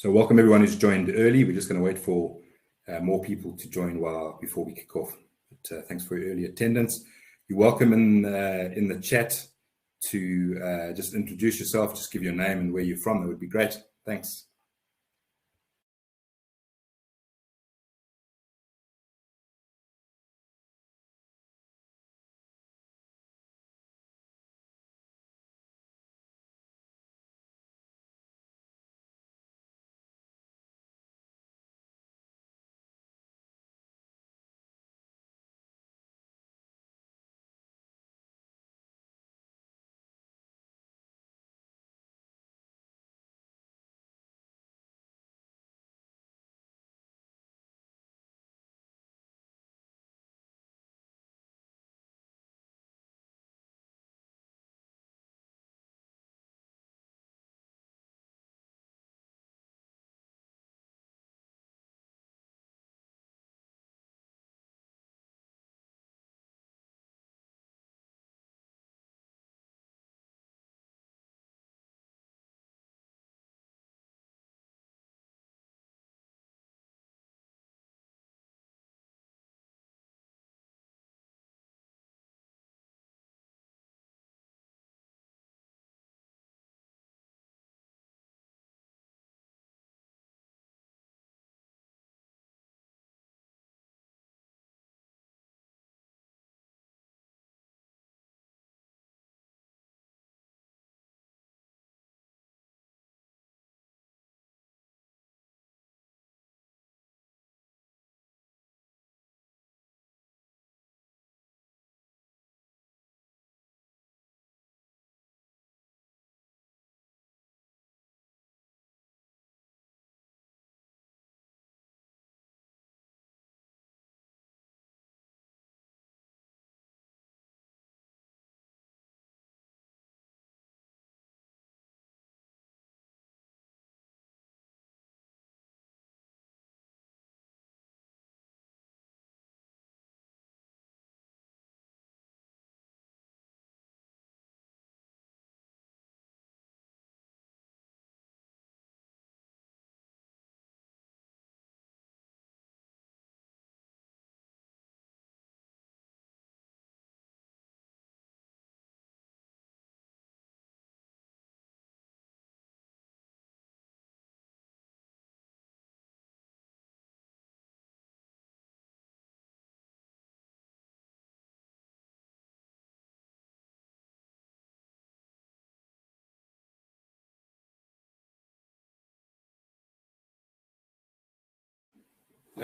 So welcome everyone who's joined early. We're just going to wait for more people to join before we kick off. But thanks for your early attendance. You're welcome in the chat to just introduce yourself, just give your name and where you're from. That would be great. Thanks.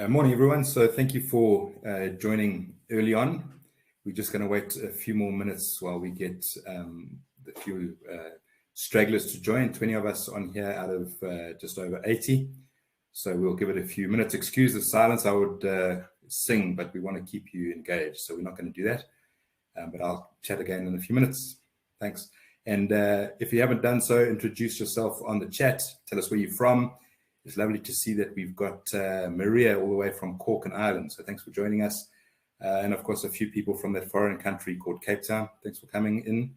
Morning, everyone. So thank you for joining early on. We're just going to wait a few more minutes while we get the few stragglers to join. 20 of us on here out of just over 80. So we'll give it a few minutes. Excuse the silence. I would sing, but we want to keep you engaged. So we're not going to do that. But I'll chat again in a few minutes. Thanks. And if you haven't done so, introduce yourself on the chat. Tell us where you're from. It's lovely to see that we've got Maria all the way from Cork and Ireland. So thanks for joining us. And of course, a few people from that foreign country called Cape Town. Thanks for coming in.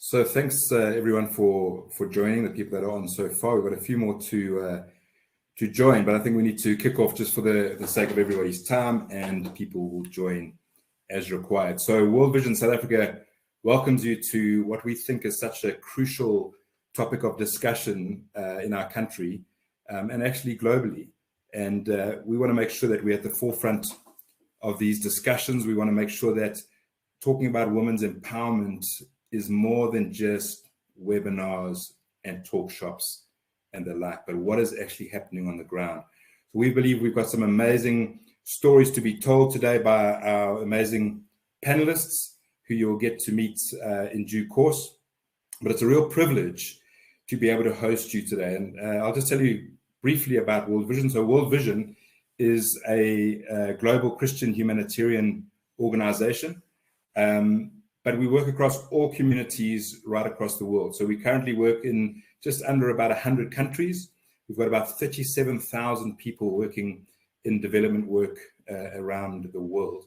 So thanks everyone for joining, the people that are on so far. We've got a few more to join, but I think we need to kick off just for the sake of everybody's time, and people will join as required. So World Vision South Africa welcomes you to what we think is such a crucial topic of discussion in our country and actually globally. And we want to make sure that we're at the forefront of these discussions. We want to make sure that talking about women's empowerment is more than just webinars and talk shops and the like, but what is actually happening on the ground. So we believe we've got some amazing stories to be told today by our amazing panelists who you'll get to meet in due course. But it's a real privilege to be able to host you today. And I'll just tell you briefly about World Vision. So World Vision is a global Christian humanitarian organization. But we work across all communities right across the world. So we currently work in just under about 100 countries. We've got about 37,000 people working in development work around the world.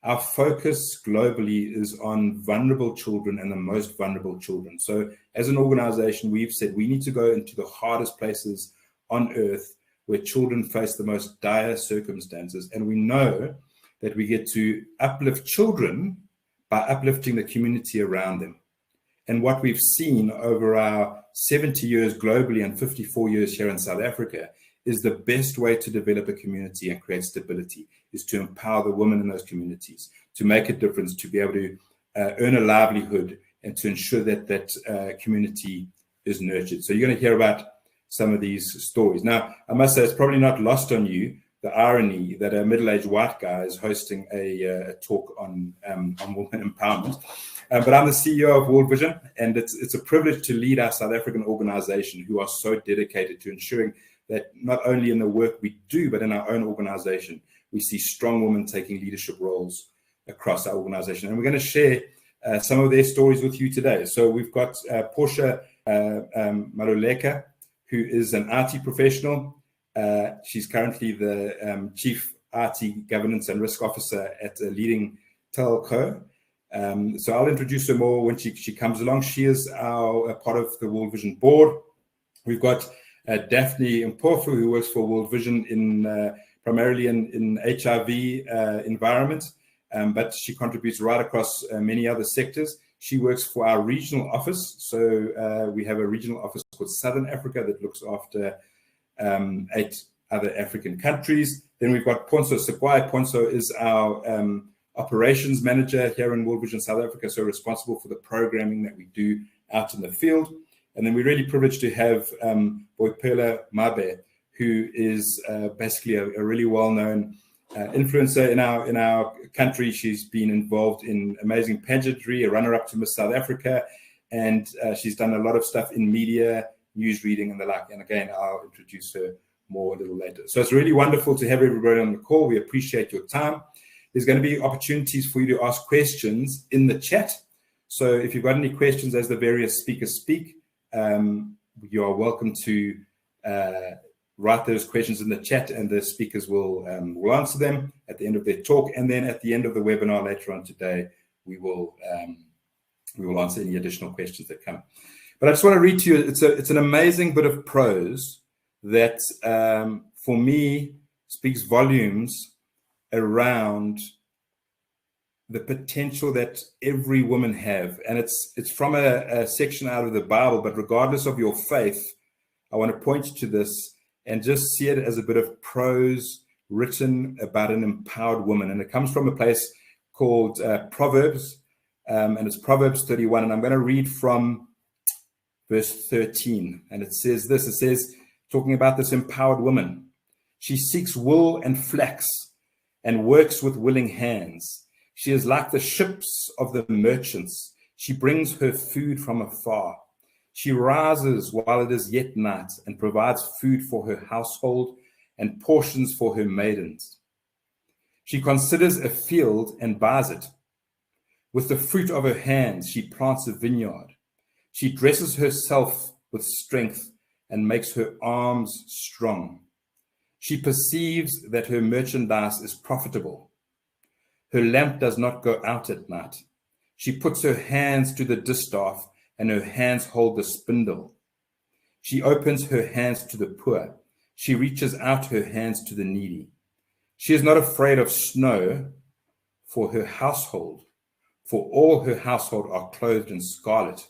Our focus globally is on vulnerable children and the most vulnerable children. So as an organization, we've said we need to go into the hardest places on earth where children face the most dire circumstances. And we know that we get to uplift children by uplifting the community around them. And what we've seen over our 70 years globally and 54 years here in South Africa is the best way to develop a community and create stability is to empower the women in those communities, to make a difference, to be able to earn a livelihood and to ensure that that community is nurtured. So you're going to hear about some of these stories. Now, I must say, it's probably not lost on you the irony that a middle-aged white guy is hosting a talk on women empowerment. But I'm the CEO of World Vision, and it's a privilege to lead our South African organization who are so dedicated to ensuring that not only in the work we do, but in our own organization, we see strong women taking leadership roles across our organization. And we're going to share some of their stories with you today. So we've got Portia Maluleka, who is an IT professional. She's currently the Chief IT Governance and Risk Officer at a leading telco. So I'll introduce her more when she comes along. She is a part of the World Vision board. We've got Daphne Mpofu, who works for World Vision primarily in HIV environment, but she contributes right across many other sectors. She works for our regional office. So we have a regional office called Southern Africa that looks after 8 other African countries. Then we've got Ponso Sekwai. Ponso is our operations manager here in World Vision South Africa, so responsible for the programming that we do out in the field. And then we're really privileged to have Boipelo Mabe, who is basically a really well-known influencer in our country. She's been involved in amazing pageantry, a runner-up to Miss South Africa, and she's done a lot of stuff in media, news reading and the like. And again, I'll introduce her more a little later. So it's really wonderful to have everybody on the call. We appreciate your time. There's going to be opportunities for you to ask questions in the chat. So if you've got any questions as the various speakers speak, you are welcome to write those questions in the chat, and the speakers will answer them at the end of their talk. And then at the end of the webinar later on today, we will answer any additional questions that come. But I just want to read to you, it's an amazing bit of prose that, for me, speaks volumes around the potential that every woman have. And it's from a section out of the Bible, but regardless of your faith, I want to point you to this and just see it as a bit of prose written about an empowered woman. And it comes from a place called Proverbs, and it's Proverbs 31. And I'm going to read from verse 13, and it says this. It says, talking about this empowered woman, she seeks wool and flax and works with willing hands. She is like the ships of the merchants. She brings her food from afar. She rises while it is yet night and provides food for her household and portions for her maidens. She considers a field and buys it. With the fruit of her hands, she plants a vineyard. She dresses herself with strength and makes her arms strong. She perceives that her merchandise is profitable. Her lamp does not go out at night. She puts her hands to the distaff and her hands hold the spindle. She opens her hands to the poor. She reaches out her hands to the needy. She is not afraid of snow for her household, for all her household are clothed in scarlet.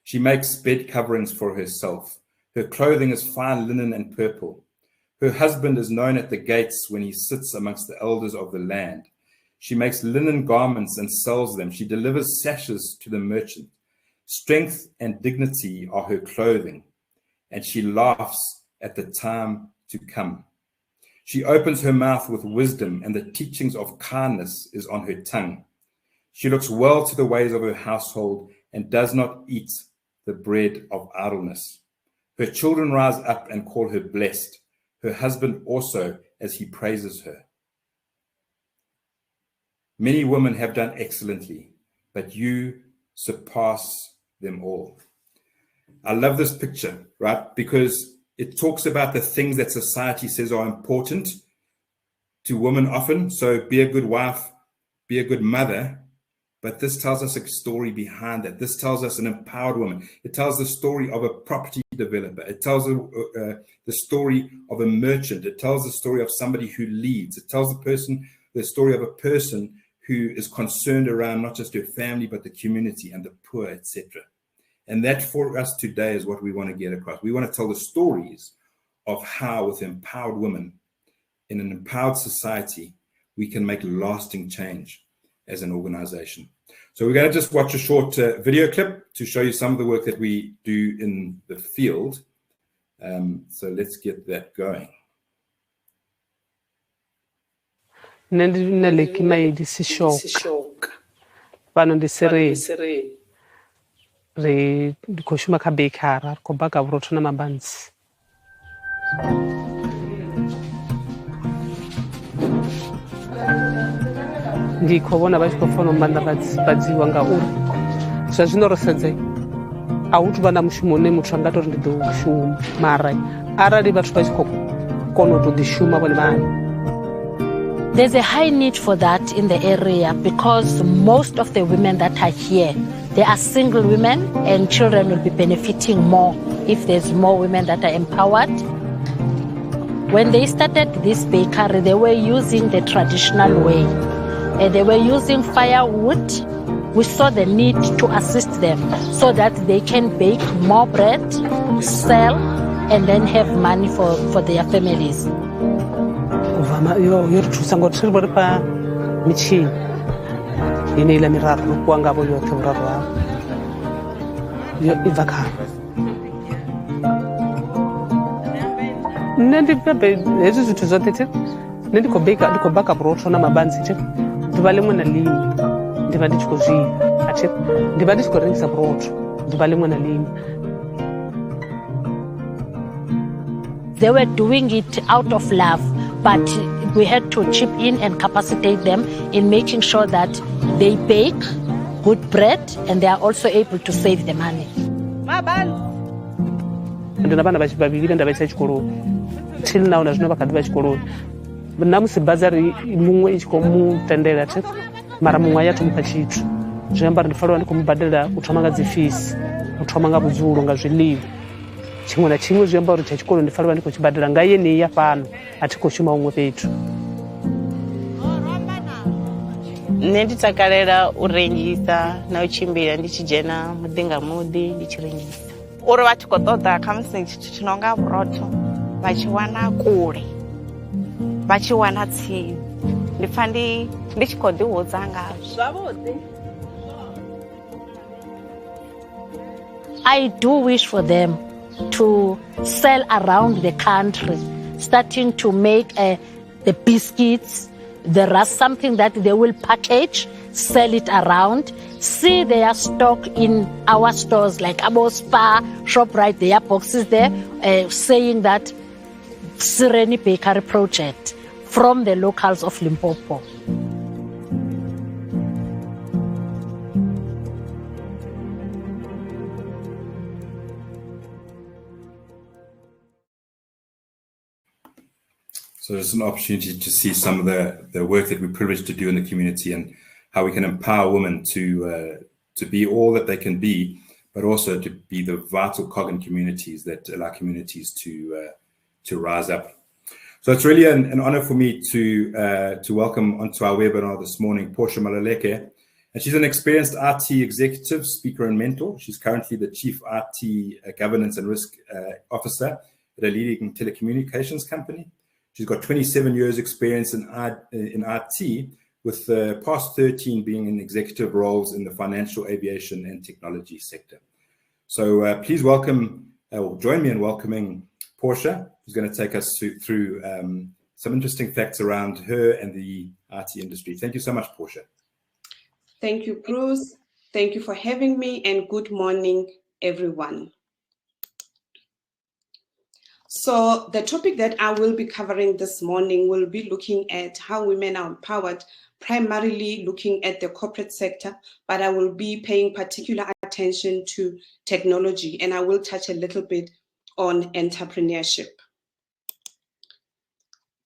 She makes bed coverings for herself. Her clothing is fine linen and purple. Her husband is known at the gates when he sits amongst the elders of the land. She makes linen garments and sells them. She delivers sashes to the merchant. Strength and dignity are her clothing, and she laughs at the time to come. She opens her mouth with wisdom, and the teachings of kindness is on her tongue. She looks well to the ways of her household and does not eat the bread of idleness. Her children rise up and call her blessed, her husband also, as he praises her. Many women have done excellently, but you surpass them all. I love this picture, right? Because it talks about the things that society says are important to women often. So be a good wife, be a good mother. But this tells us a story behind that. This tells us an empowered woman. It tells the story of a property developer. It tells the story of a merchant. It tells the story of somebody who leads. It tells the story of a person who is concerned around not just her family, but the community and the poor, etc. And that for us today is what we want to get across. We want to tell the stories of how with empowered women in an empowered society, we can make lasting change as an organization. So we're going to just watch a short video clip to show you some of the work that we do in the field. So let's get that going. Re dikoshuma ka bakery ko baka borotho na mabanzi ndikho bona ba tshiko fona mbanda badziwa nga uri zwa zwino ro sedze a hu tuvha na mushumo ne muthu anga tori ndi ḓo shuma mara arali vhathu vha tshiko kona u ḓi shuma vhone vhane. There's a high need for that in the area because most of the women that are here, they are single women, and children will be benefiting more if there's more women that are empowered. When they started this bakery, they were using the traditional way. They were using firewood. We saw the need to assist them so that they can bake more bread, sell, and then have money for their families. Yo thusa ngo tshiri bori pa michini ine ila miraru kwa ngabo yote uraru yo ivaka nendi pepe hezwi zwithu zwoṱhe thi ndi khou baka vhurotho na mabanzi thi ḓuvha ḽiṅwe na ḽiṅwe ndi vha ndi tshi khou zwila athi ndi vha ndi tshi khou rengisa vhurotho ḓuvha ḽiṅwe na ḽiṅwe. They were doing it out of love, but we had to chip in and capacitate them in making sure that they bake good bread and they are also able to save the money. Ndina vana vhavhili nda vha isa tshikoloni till now na zwino vha kha ḓi vha tshikoloni na musi bazari muṅwe i tshi khou mu tendela thi mara muṅwe a ya thomupha tshithu zwi amba ri ndi fanela ndi khou mu badela u thoma nga dzi fees u thoma nga vhudzulo nga zwiḽiwa tshiṅwe na tshiṅwe zwi amba uri tsha tshikolo ndi fanela ndi khou tshi badela nga yeneyi ya fhano a thi khou shuma huṅwe fhethu. Nṋe ndi takalela u rengisa na u tshimbila ndi tshi dzhena muḓi nga muḓi ndi tshi rengisa uri vhathu khou ṱoḓa khamusi tshithu tshi no nga vhurotho vha tshi wana kule vha tshi wana tsini ndi pfa ndi tshi khou ḓihudza ngazwo zwavhuḓi. I do wish for them to sell around the country, starting to make the biscuits, the rusk, something that they will package, sell it around, see their stock in our stores like Abo Spa, ShopRite, there are boxes there saying that Sireni Bakery Project from the locals of Limpopo. So it's an opportunity to see some of the work that we're privileged to do in the community and how we can empower women to be all that they can be, but also to be the vital cog in communities that allow communities to rise up. So it's really an honor for me to welcome onto our webinar this morning Portia Maluleke. And she's an experienced IT executive, speaker, and mentor. She's currently the Chief IT Governance and Risk Officer at a leading telecommunications company. She's got 27 years experience in IT, with the past 13 being in executive roles in the financial, aviation, and technology sector. So please welcome, or join me in welcoming Portia, who's going to take us through some interesting facts around her and the IT industry. Thank you so much, Portia. Thank you, Bruce. Thank you for having me, and good morning, everyone. So the topic that I will be covering this morning will be looking at how women are empowered, primarily looking at the corporate sector, but I will be paying particular attention to technology, and I will touch a little bit on entrepreneurship.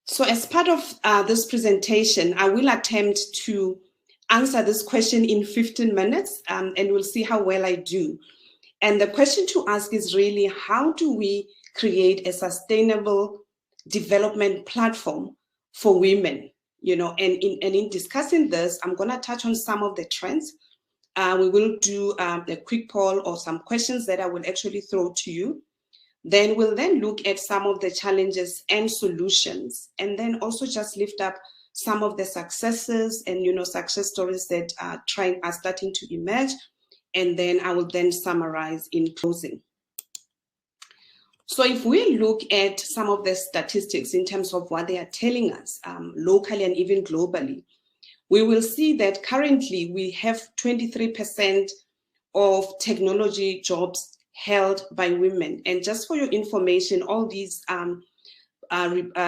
So as part of this presentation, I will attempt to answer this question in 15 minutes, and we'll see how well I do. And the question to ask is really, how do we create a sustainable development platform for women? You know, and in discussing this, I'm going to touch on some of the trends. We will do a quick poll or some questions that I will actually throw to you. Then we'll look at some of the challenges and solutions, and then also just lift up some of the successes and, you know, success stories that are starting to emerge. And then I will then summarize in closing. So if we look at some of the statistics in terms of what they are telling us locally and even globally, we will see that currently we have 23% of technology jobs held by women. And just for your information, all these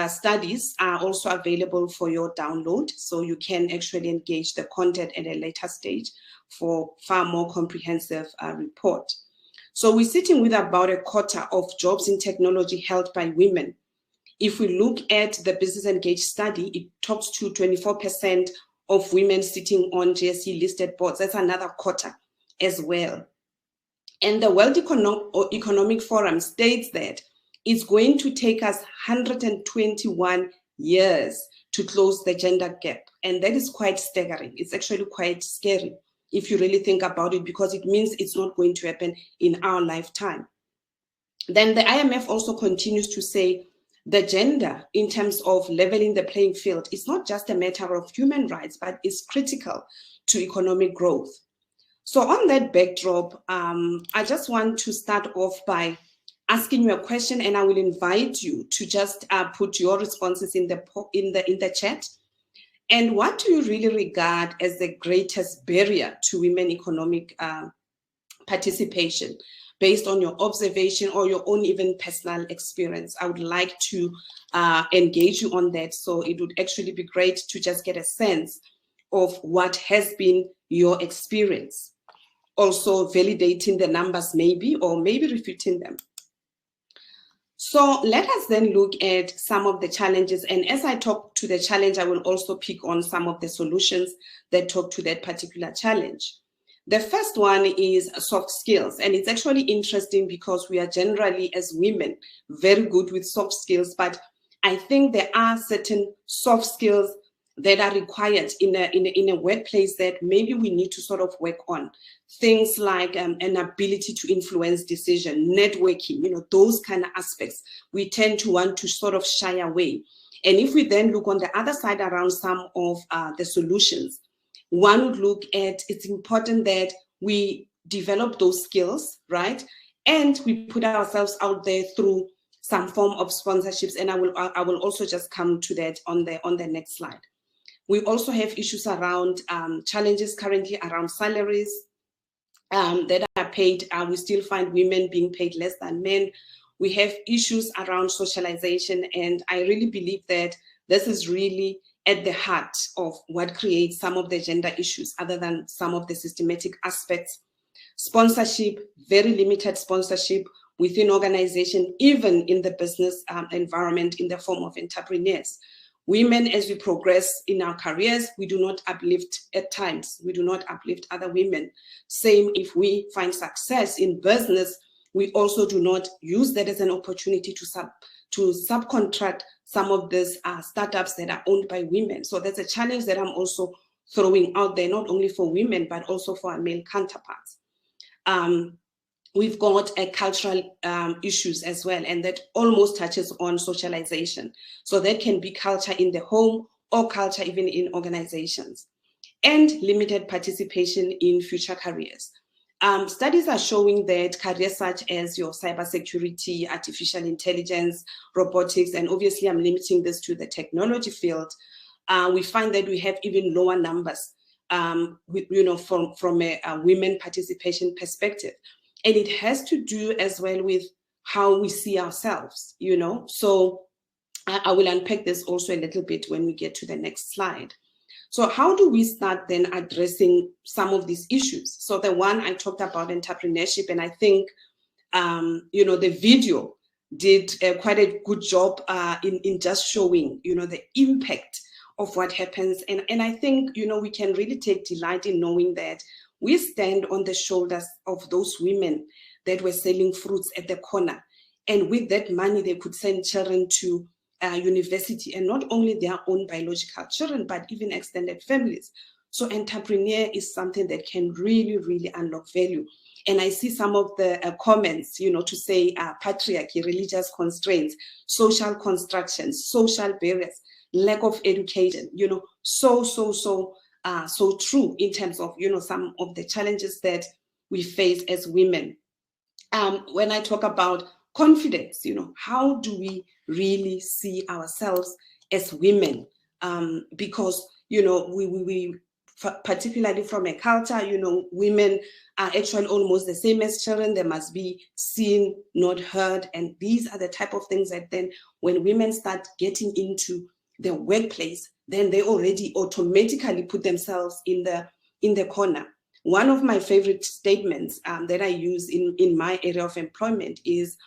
studies are also available for your download, so you can actually engage the content at a later stage for far more comprehensive report. So we're sitting with about a quarter of jobs in technology held by women. If we look at the Business Engage study, it talks to 24% of women sitting on JSE listed boards. That's another quarter as well. And the World Economic Forum states that it's going to take us 121 years to close the gender gap. And that is quite staggering. It's actually quite scary if you really think about it, because it means it's not going to happen in our lifetime. Then the IMF also continues to say the gender in terms of leveling the playing field is not just a matter of human rights, but it's critical to economic growth. So on that backdrop, I just want to start off by asking you a question, and I will invite you to just put your responses in the chat. And what do you really regard as the greatest barrier to women economic participation, based on your observation or your own even personal experience? I would like to engage you on that. So it would actually be great to just get a sense of what has been your experience. Also validating the numbers maybe, or maybe refuting them. So let us then look at some of the challenges. And as I talk to the challenge, I will also pick on some of the solutions that talk to that particular challenge. The first one is soft skills. And it's actually interesting because we are generally, as women, very good with soft skills. But I think there are certain soft skills that are required in a workplace that maybe we need to sort of work on. Things like an ability to influence decision, networking, you know, those kind of aspects. We tend to want to sort of shy away. And if we then look on the other side around some of the solutions, one would look at, it's important that we develop those skills, right? And we put ourselves out there through some form of sponsorships. And I will also just come to that on the next slide. We also have issues around challenges currently around salaries that are paid. We still find women being paid less than men. We have issues around socialization, and I really believe that this is really at the heart of what creates some of the gender issues, other than some of the systematic aspects. Sponsorship, very limited sponsorship within organization, even in the business environment in the form of entrepreneurs. Women, as we progress in our careers, we do not uplift at times. We do not uplift other women. Same if we find success in business, we also do not use that as an opportunity to subcontract some of these startups that are owned by women. So that's a challenge that I'm also throwing out there, not only for women, but also for our male counterparts. We've got cultural issues as well, and that almost touches on socialization. So that can be culture in the home or culture even in organizations, and limited participation in future careers. Studies are showing that careers such as your cybersecurity, artificial intelligence, robotics, and obviously I'm limiting this to the technology field, we find that we have even lower numbers, from a women participation perspective. And it has to do as well with how we see ourselves, So I will unpack this also a little bit when we get to the next slide. So how do we start then addressing some of these issues? So the one I talked about, entrepreneurship, and I think, the video did quite a good job in just showing, the impact of what happens. And I think, we can really take delight in knowing that we stand on the shoulders of those women that were selling fruits at the corner. And with that money, they could send children to university, and not only their own biological children, but even extended families. So entrepreneur is something that can really, really unlock value. And I see some of the comments, to say patriarchy, religious constraints, social constructions, social barriers, lack of education, so true in terms of, some of the challenges that we face as women. When I talk about confidence, how do we really see ourselves as women? Because, we particularly from a culture, women are actually almost the same as children. They must be seen, not heard. And these are the type of things that then when women start getting into the workplace, then they already automatically put themselves in the corner. One of my favorite statements that I use in my area of employment is,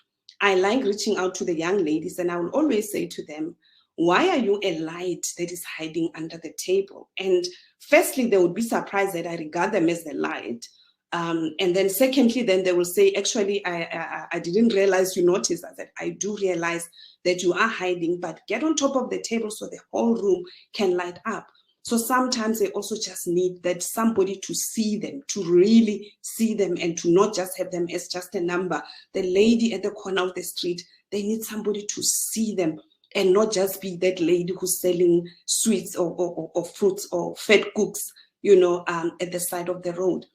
I like reaching out to the young ladies, and I will always say to them, why are you a light that is hiding under the table? And firstly, they would be surprised that I regard them as the light. And then secondly, then they will say, actually, I didn't realize you noticed. I said, I do realize that you are hiding, but get on top of the table so the whole room can light up. So sometimes they also just need that somebody to see them, to really see them, and to not just have them as just a number. The lady at the corner of the street, they need somebody to see them and not just be that lady who's selling sweets or fruits or fed cooks, at the side of the road.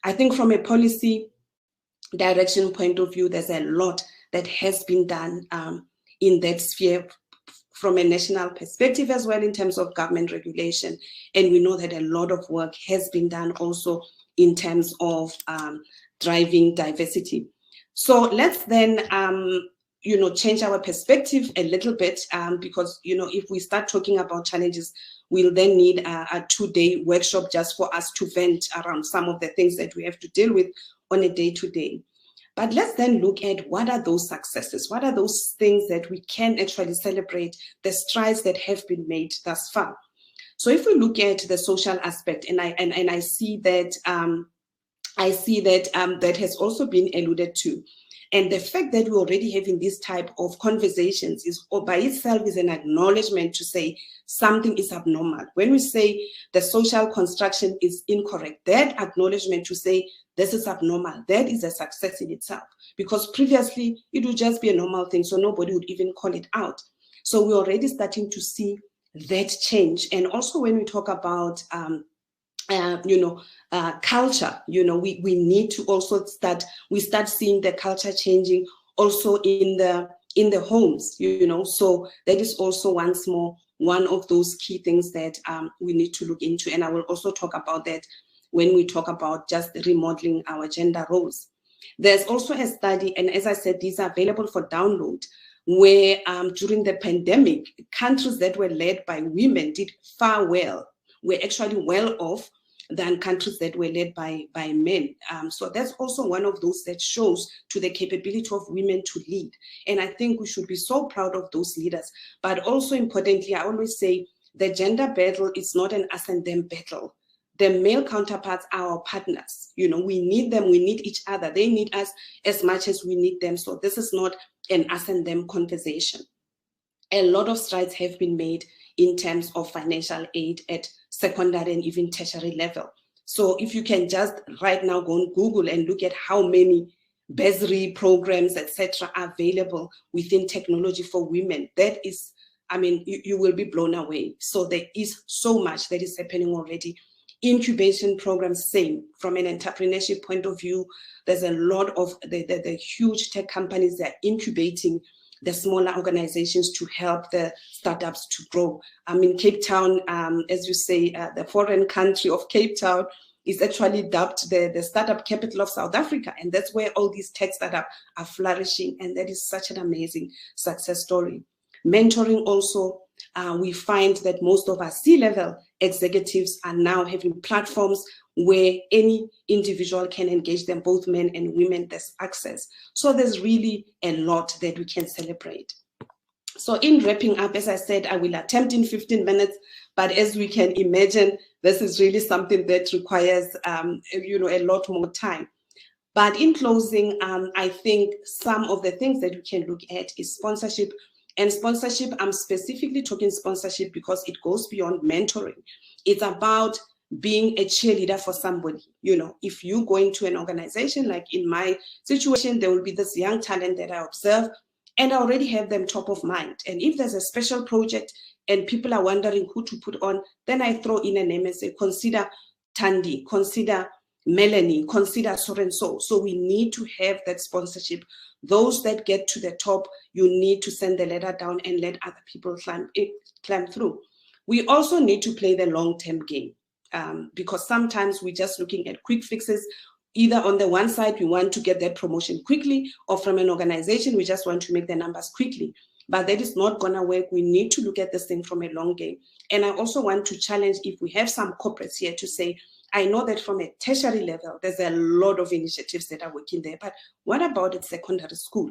I think from a policy direction point of view, there's a lot that has been done in that sphere from a national perspective as well in terms of government regulation. And we know that a lot of work has been done also in terms of driving diversity. So let's then, change our perspective a little bit because, if we start talking about challenges, we'll then need a 2-day workshop just for us to vent around some of the things that we have to deal with on a day-to-day. But let's then look at what are those successes? What are those things that we can actually celebrate, the strides that have been made thus far? So if we look at the social aspect, and I see that that has also been alluded to. And the fact that we're already having this type of conversations is by itself is an acknowledgement to say something is abnormal. When we say the social construction is incorrect, that acknowledgement to say this is abnormal, that is a success in itself. Because previously it would just be a normal thing, so nobody would even call it out. So we're already starting to see that change. And also when we talk about culture, we need to also start seeing the culture changing also in the homes, so that is also once more one of those key things that we need to look into. And I will also talk about that when we talk about just remodeling our gender roles. There's also a study, and as I said, these are available for download, where during the pandemic, countries that were led by women did far well, were actually well off than countries that were led by men. So that's also one of those that shows to the capability of women to lead. And I think we should be so proud of those leaders. But also importantly, I always say the gender battle is not an us and them battle. The male counterparts are our partners. You know, we need them, we need each other. They need us as much as we need them. So this is not an us and them conversation. A lot of strides have been made in terms of financial aid at secondary and even tertiary level. So if you can just right now go on Google and look at how many bursary programs, etc., are available within technology for women, that is, I mean, you will be blown away. So there is so much that is happening already. Incubation programs, same. From an entrepreneurship point of view, there's a lot of the huge tech companies that are incubating the smaller organizations to help the startups to grow. I mean, Cape Town, as you say, the foreign country of Cape Town is actually dubbed the startup capital of South Africa. And that's where all these tech startups are flourishing. And that is such an amazing success story. Mentoring also, we find that most of our C-level executives are now having platforms where any individual can engage them, both men and women, there's access. So there's really a lot that we can celebrate. So in wrapping up, as I said, I will attempt in 15 minutes, but as we can imagine, this is really something that requires, a lot more time. But in closing, I think some of the things that we can look at is sponsorship. And sponsorship, I'm specifically talking sponsorship because it goes beyond mentoring. It's about being a cheerleader for somebody. You know, if you go into an organization, like in my situation, there will be this young talent that I observe and I already have them top of mind. And if there's a special project and people are wondering who to put on, then I throw in a name and say, consider Tandy, consider Melanie, consider so and so. So we need to have that sponsorship. Those that get to the top, you need to send the ladder down and let other people climb through. We also need to play the long-term game because sometimes we're just looking at quick fixes. Either on the one side, we want to get that promotion quickly, or from an organization, we just want to make the numbers quickly. But that is not going to work. We need to look at this thing from a long game. And I also want to challenge, if we have some corporates here, to say, I know that from a tertiary level, there's a lot of initiatives that are working there, but what about at secondary school?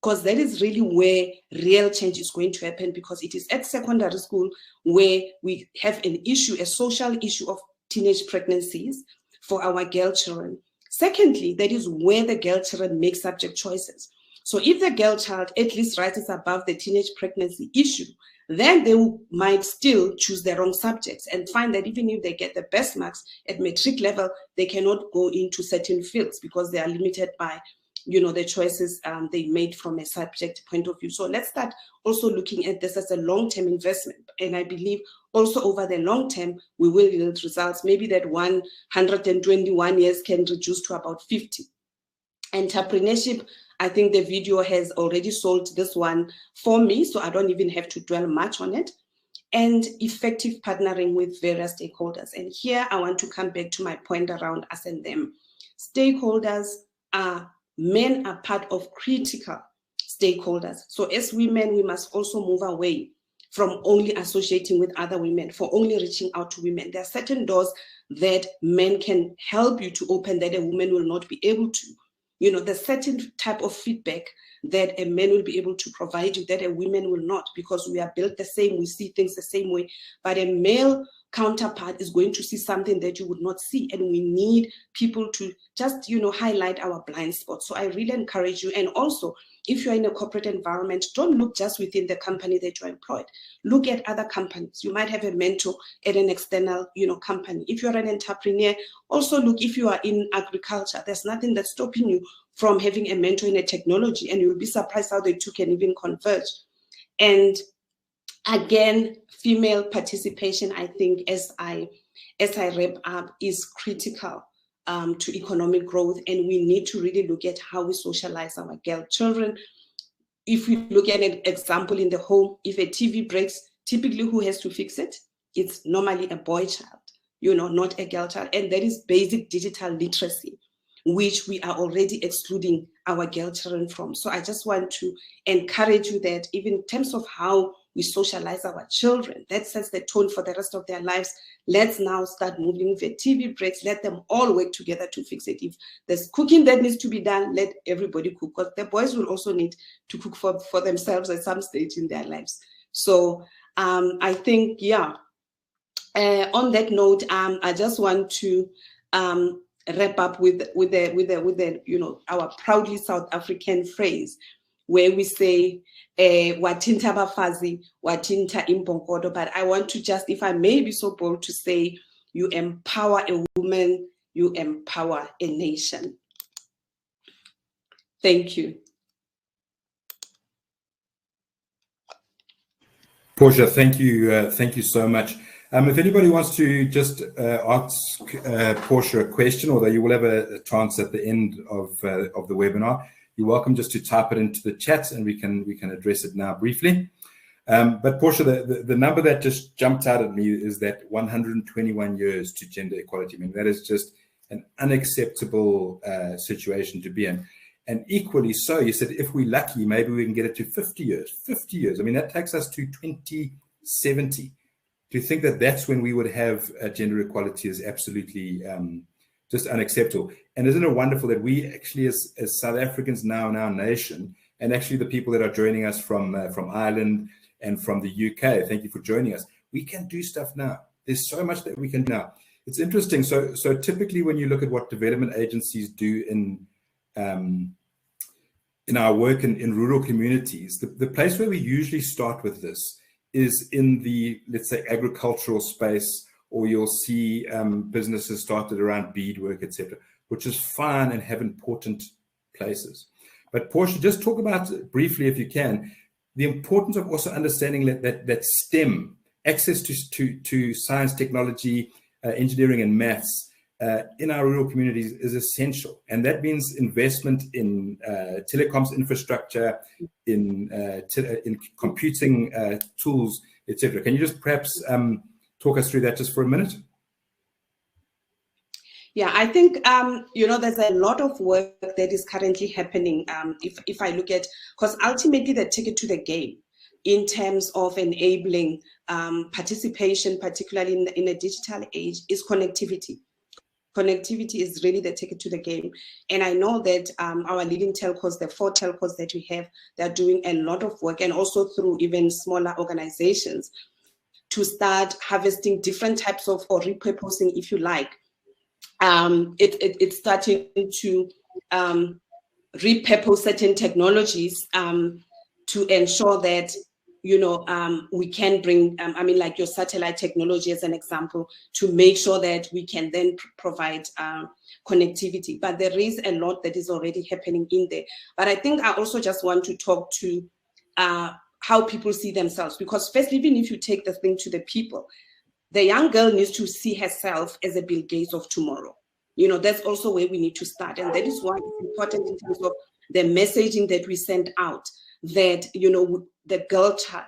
Because that is really where real change is going to happen, because it is at secondary school where we have an issue, a social issue of teenage pregnancies for our girl children. Secondly, that is where the girl children make subject choices. So if the girl child at least rises above the teenage pregnancy issue, then they might still choose the wrong subjects and find that even if they get the best marks at matric level, they cannot go into certain fields because they are limited by, the choices they made from a subject point of view. So let's start also looking at this as a long-term investment. And I believe also over the long term, we will yield results. Maybe that 121 years can reduce to about 50. Entrepreneurship, I think the video has already sold this one for me, so I don't even have to dwell much on it. And effective partnering with various stakeholders. And here I want to come back to my point around us and them. Stakeholders men are part of critical stakeholders. So as women, we must also move away from only associating with other women, for only reaching out to women. There are certain doors that men can help you to open that a woman will not be able to. There's certain type of feedback that a man will be able to provide you that a woman will not, because we are built the same, we see things the same way. But a male counterpart is going to see something that you would not see. And we need people to just, highlight our blind spots. So I really encourage you. And also, if you're in a corporate environment, don't look just within the company that you're employed. Look at other companies. You might have a mentor at an external, company. If you're an entrepreneur, also look, if you are in agriculture, there's nothing that's stopping you from having a mentor in a technology, and you'll be surprised how the two can even converge. And again, female participation, I think, as I wrap up, is critical to economic growth. And we need to really look at how we socialize our girl children. If we look at an example in the home, if a TV breaks, typically who has to fix it? It's normally a boy child, not a girl child. And that is basic digital literacy, which we are already excluding our girl children from. So I just want to encourage you that even in terms of how we socialize our children. That sets the tone for the rest of their lives. Let's now start moving the TV breaks. Let them all work together to fix it. If there's cooking that needs to be done, let everybody cook, because the boys will also need to cook for themselves at some stage in their lives. So I think, yeah, on that note, I just want to wrap up with the you know, our proudly South African phrase, where we say watinta bafazi, watinta imponkodo. But I want to just, if I may be so bold to say, you empower a woman, you empower a nation. Thank you. Portia, thank you so much. If anybody wants to just ask Portia a question, although you will have a chance at the end of the webinar, you're welcome just to type it into the chat, and we can address it now briefly. But Portia, the number that just jumped out at me is that 121 years to gender equality. I mean, that is just an unacceptable situation to be in. And equally so, you said, if we're lucky, maybe we can get it to 50 years. 50 years. I mean, that takes us to 2070. To think that that's when we would have gender equality is absolutely just unacceptable. And isn't it wonderful that we actually, as South Africans now in our nation, and actually the people that are joining us from Ireland and from the UK, thank you for joining us, we can do stuff now. There's so much that we can do now. It's interesting. So typically when you look at what development agencies do in our work in rural communities, the place where we usually start with this is in the, let's say, agricultural space, or you'll see businesses started around beadwork, etc., which is fine and have important places. But Portia, just talk about briefly, if you can, the importance of also understanding that STEM, access to science, technology, engineering, and maths in our rural communities is essential. And that means investment in telecoms infrastructure, in computing tools, etc. Can you just perhaps talk us through that just for a minute? Yeah, I think, you know, there's a lot of work that is currently happening. If I look at, because ultimately the ticket to the game in terms of enabling participation, particularly in a digital age, is connectivity. Connectivity is really the ticket to the game. And I know that our leading telcos, the 4 telcos that we have, they're doing a lot of work, and also through even smaller organizations, to start harvesting different types of, or repurposing, if you like. It's starting to repurpose certain technologies to ensure that, you know, we can bring, I mean, like your satellite technology as an example, to make sure that we can then provide connectivity. But there is a lot that is already happening in there. But I think I also just want to talk to how people see themselves, because first, even if you take the thing to the people, the young girl needs to see herself as a Bill Gates of tomorrow. You know, that's also where we need to start. And that is why it's important in terms of the messaging that we send out, that, you know, the girl child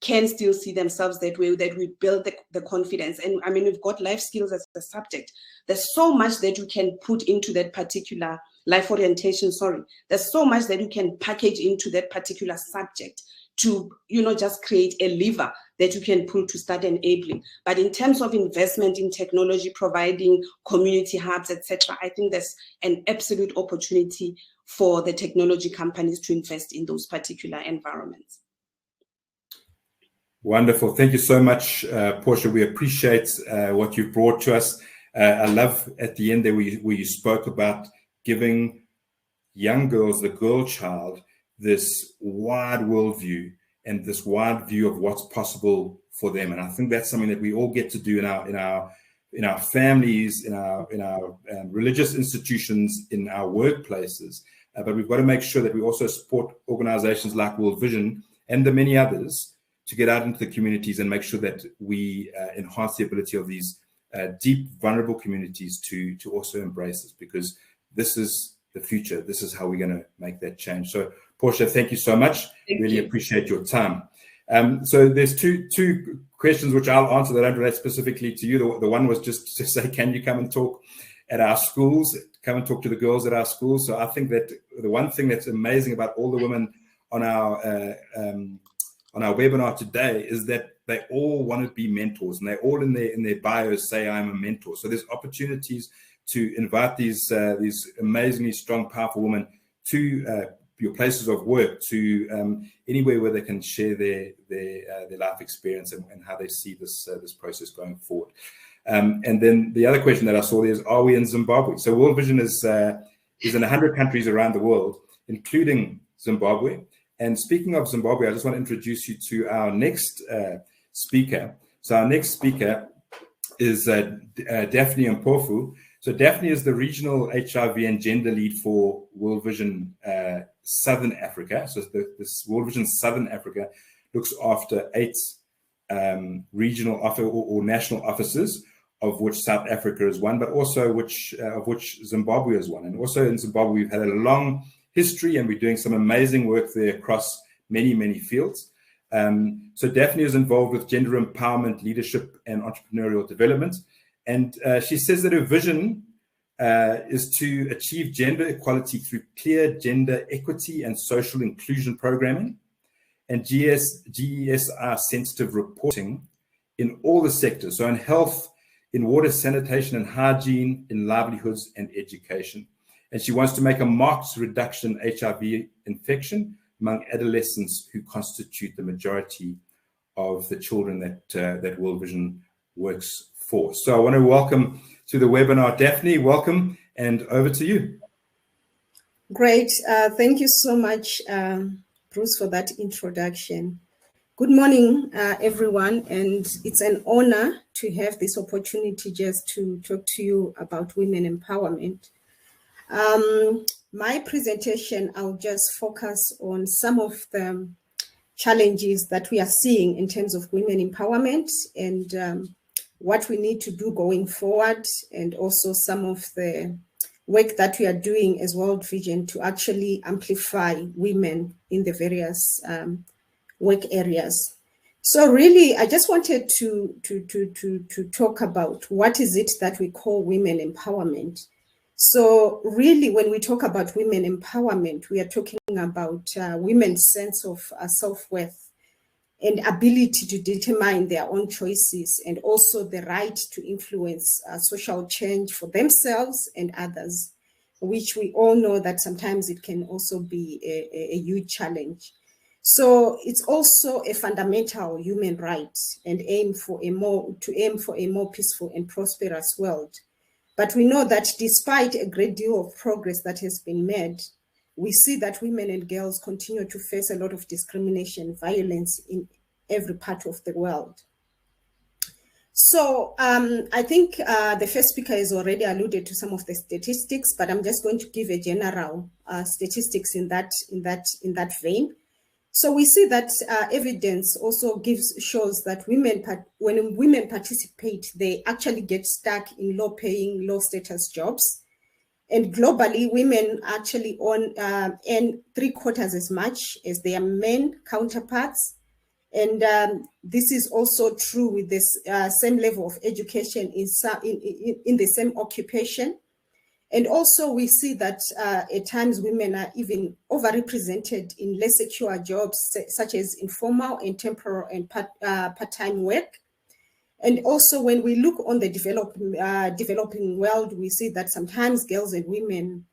can still see themselves that way, that we build the confidence. And I mean, we've got life skills as a subject. There's so much that you can put into that particular life orientation, There's so much that you can package into that particular subject to, you know, just create a lever that you can pull to start enabling. But in terms of investment in technology, providing community hubs, etc., I think there's an absolute opportunity for the technology companies to invest in those particular environments. Wonderful. Thank you so much, Portia. We appreciate what you've brought to us. I love at the end there where you spoke about giving young girls, the girl child, this wide worldview and this wide view of what's possible for them. And I think that's something that we all get to do in our families, in our religious institutions, in our workplaces. But we've got to make sure that we also support organizations like World Vision and the many others to get out into the communities and make sure that we enhance the ability of these deep, vulnerable communities to also embrace this, because this is the future. This is how we're going to make that change. So, Portia, thank you so much. Really appreciate your time. So there's two questions which I'll answer that don't relate specifically to you. The one was just to say, can you come and talk at our schools? Come and talk to the girls at our schools. So I think that the one thing that's amazing about all the women on our on our webinar today is that they all want to be mentors, and they all in their bios say I'm a mentor. So there's opportunities to invite these amazingly strong, powerful women to your places of work, to anywhere where they can share their life experience and how they see this process going forward. And then the other question that I saw there is, are we in Zimbabwe? So World Vision is in 100 countries around the world, including Zimbabwe. And speaking of Zimbabwe, I just want to introduce you to our next speaker. So our next speaker is Daphne Mpofu. So Daphne is the regional HIV and gender lead for World Vision Southern Africa. So this World Vision Southern Africa looks after 8 regional or national offices, of which South Africa is one, but also of which Zimbabwe is one. And also in Zimbabwe, we've had a long history, and we're doing some amazing work there across many, many fields. So Daphne is involved with gender empowerment, leadership, and entrepreneurial development. And she says that her vision is to achieve gender equality through clear gender equity and social inclusion programming, and GESR-sensitive reporting in all the sectors. So in health, in water, sanitation and hygiene, in livelihoods and education. And she wants to make a marked reduction in HIV infection among adolescents who constitute the majority of the children that World Vision works for. So I want to welcome to the webinar, Daphne, welcome, and over to you. Great. Thank you so much, Bruce, for that introduction. Good morning, everyone, and it's an honor to have this opportunity just to talk to you about women empowerment. My presentation, I'll just focus on some of the challenges that we are seeing in terms of women empowerment and what we need to do going forward, and also some of the work that we are doing as World Vision to actually amplify women in the various work areas. So really, I just wanted to talk about what is it that we call women empowerment. So really, when we talk about women empowerment, we are talking about women's sense of self-worth and ability to determine their own choices, and also the right to influence social change for themselves and others, which we all know that sometimes it can also be a huge challenge. So it's also a fundamental human right and aim for a more peaceful and prosperous world. But we know that despite a great deal of progress that has been made, we see that women and girls continue to face a lot of discrimination, violence in every part of the world. So I think the first speaker has already alluded to some of the statistics, but I'm just going to give a general statistics in that vein. So we see that evidence also shows that when women participate, they actually get stuck in low-paying, low-status jobs. And globally, women actually earn 3/4 as much as their men counterparts. And this is also true with this same level of education in the same occupation. And also we see that at times women are even overrepresented in less secure jobs, such as informal and temporary and part-time work. And also when we look on the developing world, we see that sometimes girls and women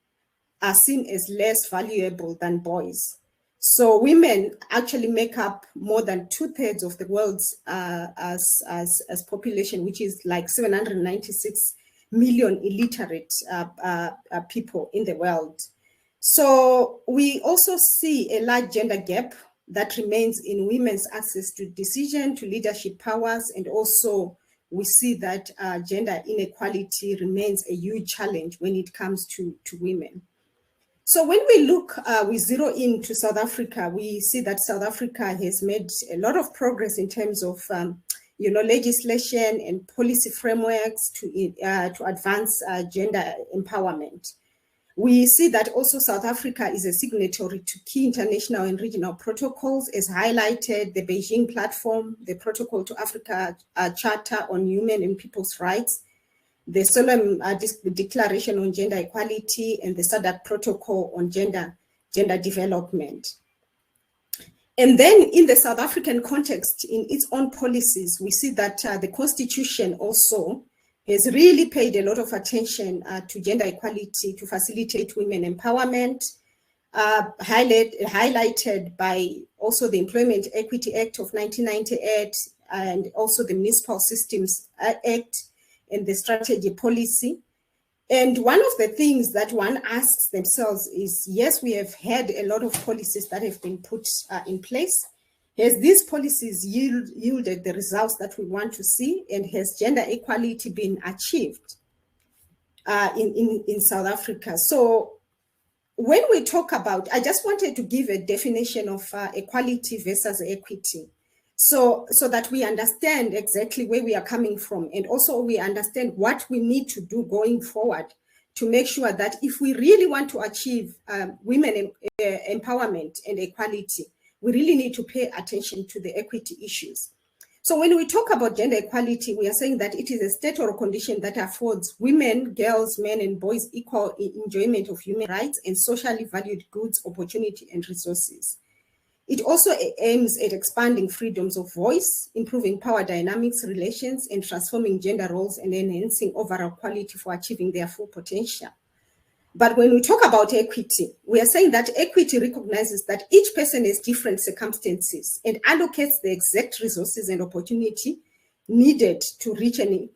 are seen as less valuable than boys. So women actually make up more than 2/3 of the world's as population, which is like 796 million illiterate people in the world. So we also see a large gender gap that remains in women's access to decision, to leadership powers, and also we see that gender inequality remains a huge challenge when it comes to women. So when we look, we zero in to South Africa, we see that South Africa has made a lot of progress in terms of legislation and policy frameworks to advance gender empowerment. We see that also South Africa is a signatory to key international and regional protocols, as highlighted the Beijing Platform, the Protocol to Africa Charter on Human and People's Rights, the Solemn Declaration on Gender Equality, and the SADC Protocol on Gender Development. And then in the South African context, in its own policies, we see that the Constitution also has really paid a lot of attention to gender equality, to facilitate women empowerment, highlighted by also the Employment Equity Act of 1998 and also the Municipal Systems Act and the strategy policy. And one of the things that one asks themselves is, yes, we have had a lot of policies that have been put in place. Has these policies yielded the results that we want to see? And has gender equality been achieved in South Africa? So when we talk about, I just wanted to give a definition of equality versus equity. So that we understand exactly where we are coming from, and also we understand what we need to do going forward to make sure that if we really want to achieve women empowerment and equality, we really need to pay attention to the equity issues. So when we talk about gender equality, we are saying that it is a state or a condition that affords women, girls, men, and boys equal enjoyment of human rights and socially valued goods, opportunity, and resources. It also aims at expanding freedoms of voice, improving power dynamics, relations, and transforming gender roles and enhancing overall quality for achieving their full potential. But when we talk about equity, we are saying that equity recognizes that each person has different circumstances and allocates the exact resources and opportunity needed to reach an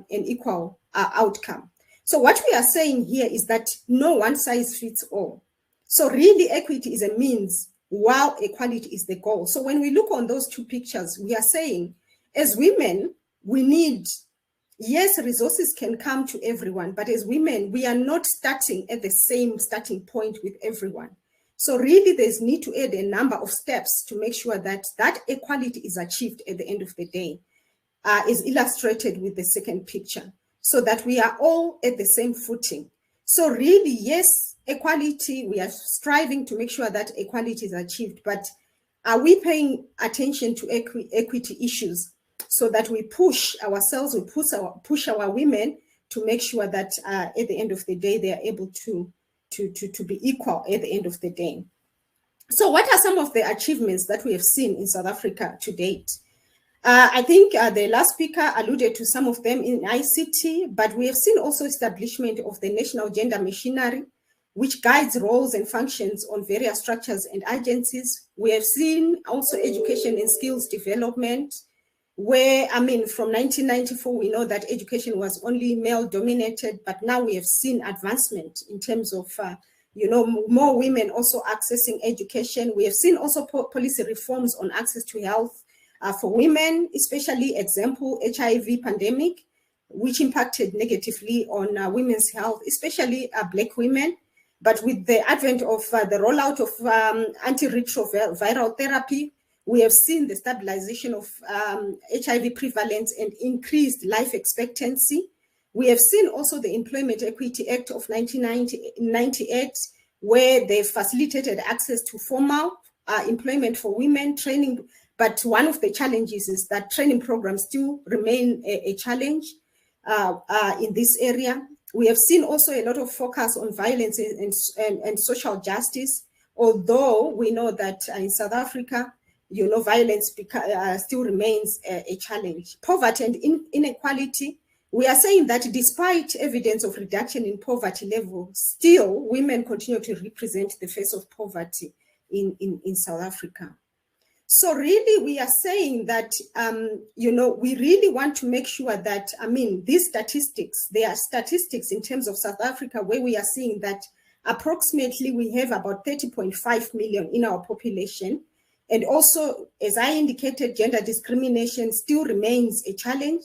equal outcome. So what we are saying here is that no one size fits all. So really equity is a means while equality is the goal. So when we look on those two pictures, we are saying as women, we need, yes, resources can come to everyone, but as women, we are not starting at the same starting point with everyone. So really there's need to add a number of steps to make sure that that equality is achieved at the end of the day, is illustrated with the second picture, so that we are all at the same footing. So really, yes, equality, we are striving to make sure that equality is achieved, but are we paying attention to equity issues so that we push ourselves, we push our women to make sure that at the end of the day, they are able to be equal at the end of the day. So what are some of the achievements that we have seen in South Africa to date? I think the last speaker alluded to some of them in ICT, but we have seen also establishment of the National Gender Machinery, which guides roles and functions on various structures and agencies. We have seen also education and skills development, where, I mean, from 1994, we know that education was only male dominated, but now we have seen advancement in terms of, more women also accessing education. We have seen also policy reforms on access to health for women, especially example, HIV pandemic, which impacted negatively on women's health, especially Black women. But with the advent of the rollout of antiretroviral therapy, we have seen the stabilization of HIV prevalence and increased life expectancy. We have seen also the Employment Equity Act of 1998, where they facilitated access to formal employment for women, training. But one of the challenges is that training programs still remain a challenge in this area. We have seen also a lot of focus on violence and social justice, although we know that in South Africa, violence still remains a challenge. Poverty and inequality, we are saying that despite evidence of reduction in poverty level, still women continue to represent the face of poverty in South Africa. So really, we are saying that, we really want to make sure that, these statistics, they are statistics in terms of South Africa, where we are seeing that approximately we have about 30.5 million in our population. And also, as I indicated, gender discrimination still remains a challenge.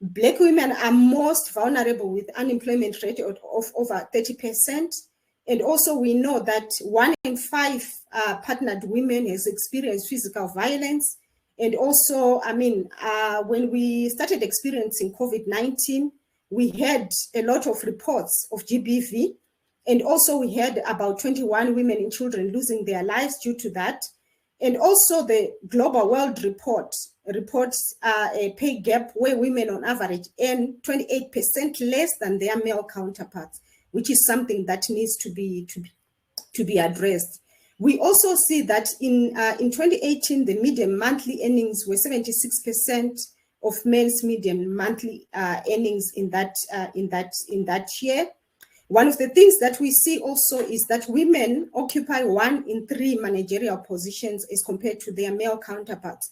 Black women are most vulnerable with unemployment rate of over 30%. And also we know that 1 in 5 partnered women has experienced physical violence. And also, when we started experiencing COVID-19, we had a lot of reports of GBV. And also we had about 21 women and children losing their lives due to that. And also the Global World Report reports a pay gap where women on average earn 28% less than their male counterparts, which is something that needs to be addressed. We also see that in 2018, the median monthly earnings were 76% of men's median monthly earnings in that year. One of the things that we see also is that women occupy 1 in 3 managerial positions as compared to their male counterparts.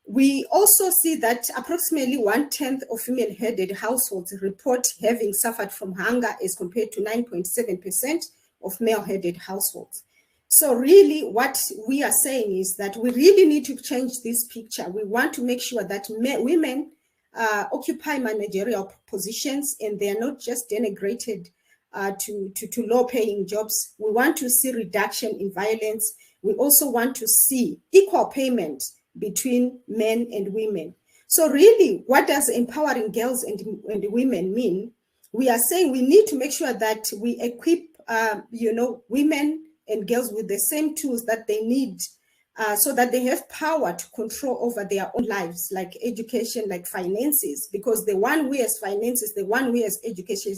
We also see that approximately 1/10 of female-headed households report having suffered from hunger as compared to 9.7% of male-headed households. So really what we are saying is that we really need to change this picture. We want to make sure that women occupy managerial positions and they are not just denigrated to low-paying jobs. We want to see reduction in violence. We also want to see equal payment between men and women. So really, what does empowering girls and women mean? We are saying we need to make sure that we equip, women and girls with the same tools that they need so that they have power to control over their own lives, like education, like finances, because the one who has finances, the one who has education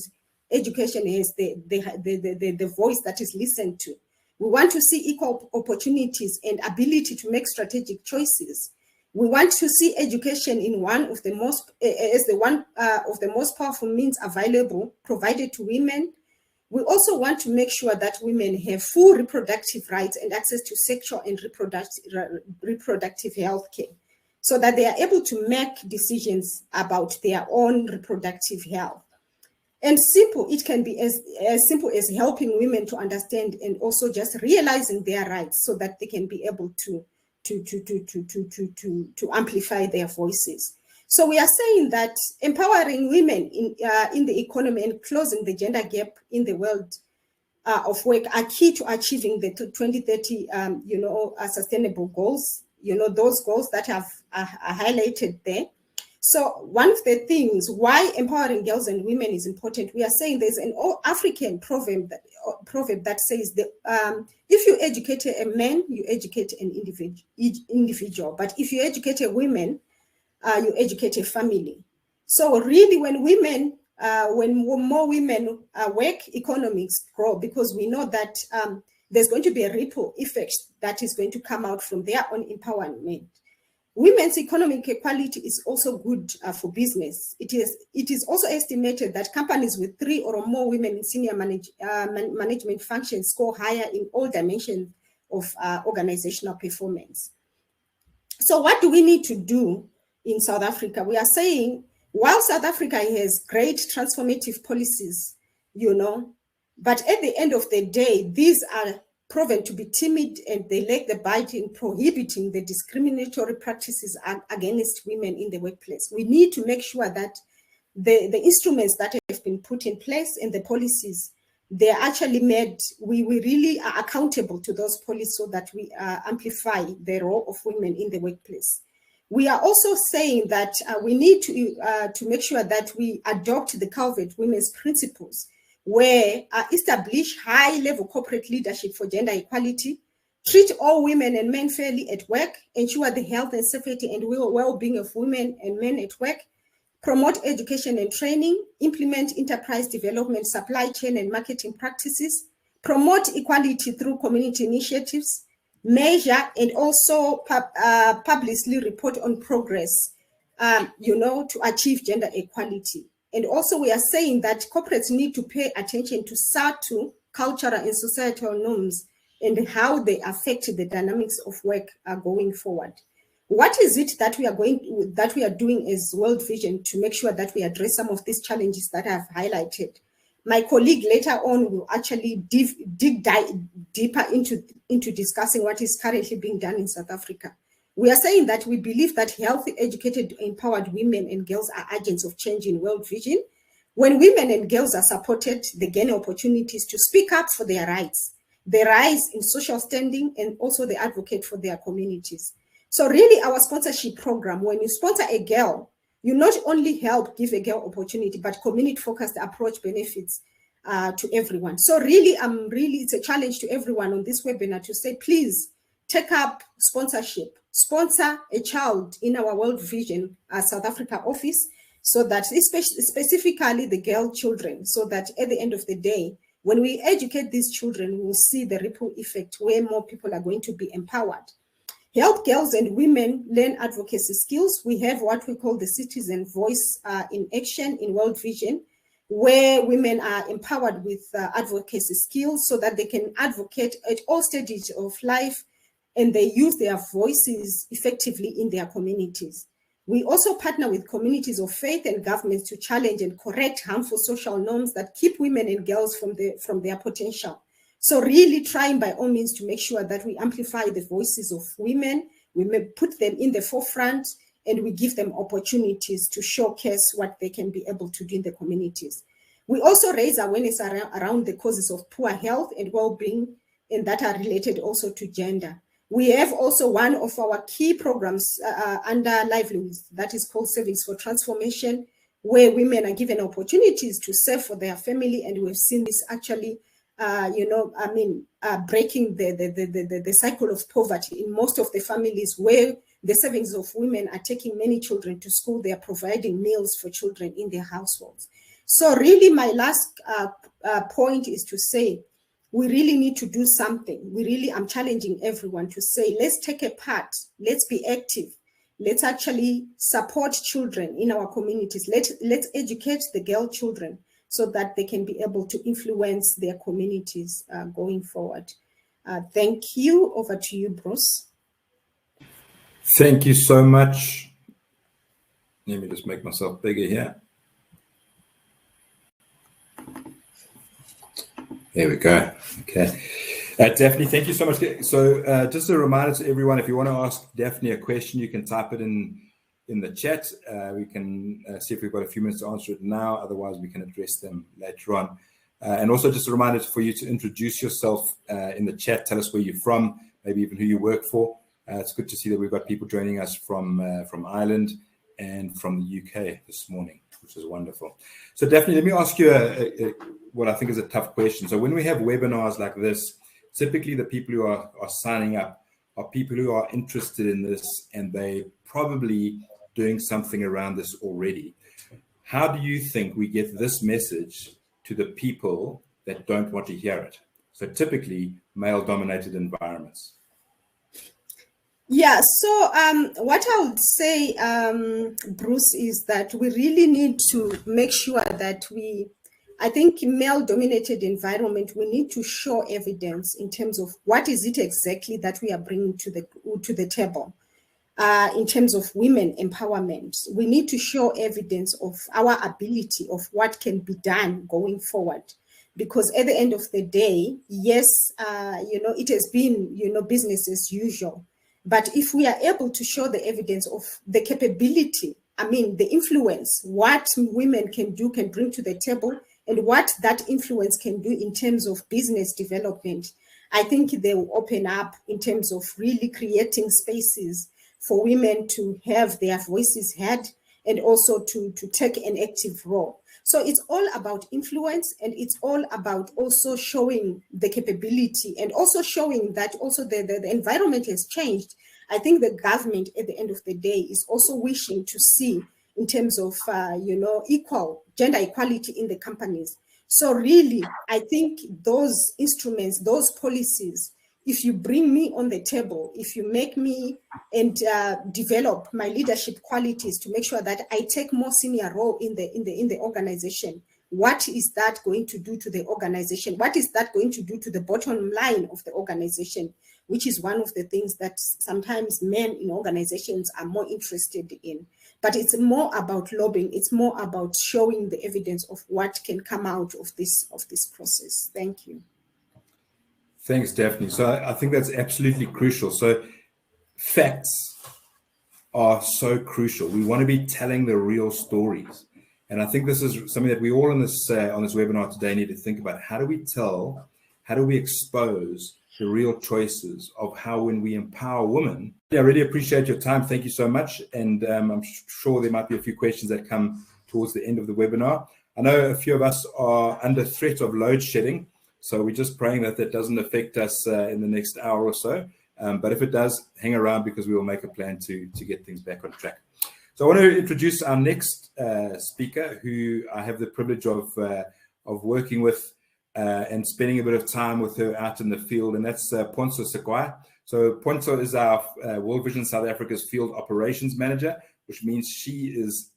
is the voice that is listened to. We want to see equal opportunities and ability to make strategic choices. We want to see education in one of the most powerful means available, provided to women. We also want to make sure that women have full reproductive rights and access to sexual and reproductive health care, so that they are able to make decisions about their own reproductive health. And it can be as simple as helping women to understand and also just realizing their rights so that they can be able to amplify their voices. So we are saying that empowering women in the economy and closing the gender gap in the world of work are key to achieving the 2030 sustainable goals, those goals that are highlighted there. So one of the things why empowering girls and women is important, we are saying there's an African proverb that says that if you educate a man, you educate an individual. But if you educate a woman, you educate a family. So really, when more women work, economics grow, because we know that there's going to be a ripple effect that is going to come out from their own empowerment. Women's economic equality is also good for business. It is also estimated that companies with 3 or more women in senior management functions score higher in all dimensions of organizational performance. So what do we need to do in South Africa? We are saying, while South Africa has great transformative policies, but at the end of the day, these are proven to be timid and they lack the budget in prohibiting the discriminatory practices against women in the workplace. We need to make sure that the instruments that have been put in place and the policies, they're actually made, we really are accountable to those policies so that we amplify the role of women in the workplace. We are also saying that we need to make sure that we adopt the Calvert Women's Principles, where establish high-level corporate leadership for gender equality, treat all women and men fairly at work, ensure the health and safety and well-being of women and men at work, promote education and training, implement enterprise development, supply chain and marketing practices, promote equality through community initiatives, measure and also publicly report on progress, to achieve gender equality. And also we are saying that corporates need to pay attention to subtle cultural and societal norms and how they affect the dynamics of work going forward. What is it that we are doing as World Vision to make sure that we address some of these challenges that I've highlighted? My colleague later on will actually dig deeper into discussing what is currently being done in South Africa. We are saying that we believe that healthy, educated, empowered women and girls are agents of change in World Vision. When women and girls are supported, they gain opportunities to speak up for their rights. They rise in social standing and also they advocate for their communities. So really our sponsorship program, when you sponsor a girl, you not only help give a girl opportunity, but community-focused approach benefits to everyone. So really, it's a challenge to everyone on this webinar to say, please take up sponsorship. Sponsor a child in our World Vision South Africa office, so that specifically the girl children, so that at the end of the day, When we educate these children, we'll see the ripple effect where more people are going to be empowered. Help girls and women learn advocacy skills. We have what we call the citizen voice in action in World Vision, where women are empowered with advocacy skills so that they can advocate at all stages of life, and they use their voices effectively in their communities. We also partner with communities of faith and governments to challenge and correct harmful social norms that keep women and girls from their potential. So really trying by all means to make sure that we amplify the voices of women, we may put them in the forefront, and we give them opportunities to showcase what they can be able to do in the communities. We also raise awareness around the causes of poor health and well-being, and that are related also to gender. We have also one of our key programs under Livelihoods that is called Savings for Transformation, where women are given opportunities to save for their family, and we've seen this actually breaking the cycle of poverty in most of the families where the savings of women are taking many children to school. They are providing meals for children in their households. So really my last point is to say, we really need to do something. I'm challenging everyone to say, let's take a part, let's be active. Let's actually support children in our communities. Let's educate the girl children so that they can be able to influence their communities going forward. Thank you. Over to you, Bruce. Thank you so much. Let me just make myself bigger here. There we go. Okay. Daphne, thank you so much. So just a reminder to everyone, if you want to ask Daphne a question, you can type it in the chat. We can see if we've got a few minutes to answer it now. Otherwise, we can address them later on. And also just a reminder for you to introduce yourself in the chat. Tell us where you're from, maybe even who you work for. It's good to see that we've got people joining us from Ireland and from the UK this morning, which is wonderful. So Daphne, let me ask you what I think is a tough question. So when we have webinars like this, typically the people who are signing up are people who are interested in this, and they probably doing something around this already. How do you think we get this message to the people that don't want to hear it? So typically male-dominated environments. Yeah, so what I would say, Bruce, is that we really need to make sure that I think male-dominated environment, we need to show evidence in terms of what is it exactly that we are bringing to the table. In terms of women empowerment, we need to show evidence of our ability of what can be done going forward. Because at the end of the day, yes, it has been, business as usual. But if we are able to show the evidence of the capability, the influence, what women can bring to the table, and what that influence can do in terms of business development, I think they will open up in terms of really creating spaces for women to have their voices heard and also to take an active role. So it's all about influence, and it's all about also showing the capability and also showing that also the environment has changed. I think the government at the end of the day is also wishing to see in terms of, equal gender equality in the companies. So really, I think those instruments, those policies, if you bring me on the table, if you make me and develop my leadership qualities to make sure that I take more senior role in the organization, what is that going to do to the organization? What is that going to do to the bottom line of the organization? Which is one of the things that sometimes men in organizations are more interested in. But it's more about lobbying. It's more about showing the evidence of what can come out of this process. Thank you. Thanks, Daphne. So I think that's absolutely crucial. So facts are so crucial. We want to be telling the real stories. And I think this is something that we all on this webinar today need to think about. How do we expose the real choices of how, when we empower women? I really appreciate your time. Thank you so much. And I'm sure there might be a few questions that come towards the end of the webinar. I know a few of us are under threat of load shedding. So we're just praying that doesn't affect us in the next hour or so. But if it does, hang around, because we will make a plan to get things back on track. So I want to introduce our next speaker, who I have the privilege of working with and spending a bit of time with her out in the field, and that's Ponso Sequoia. So Ponso is our World Vision South Africa's field operations manager, which means she is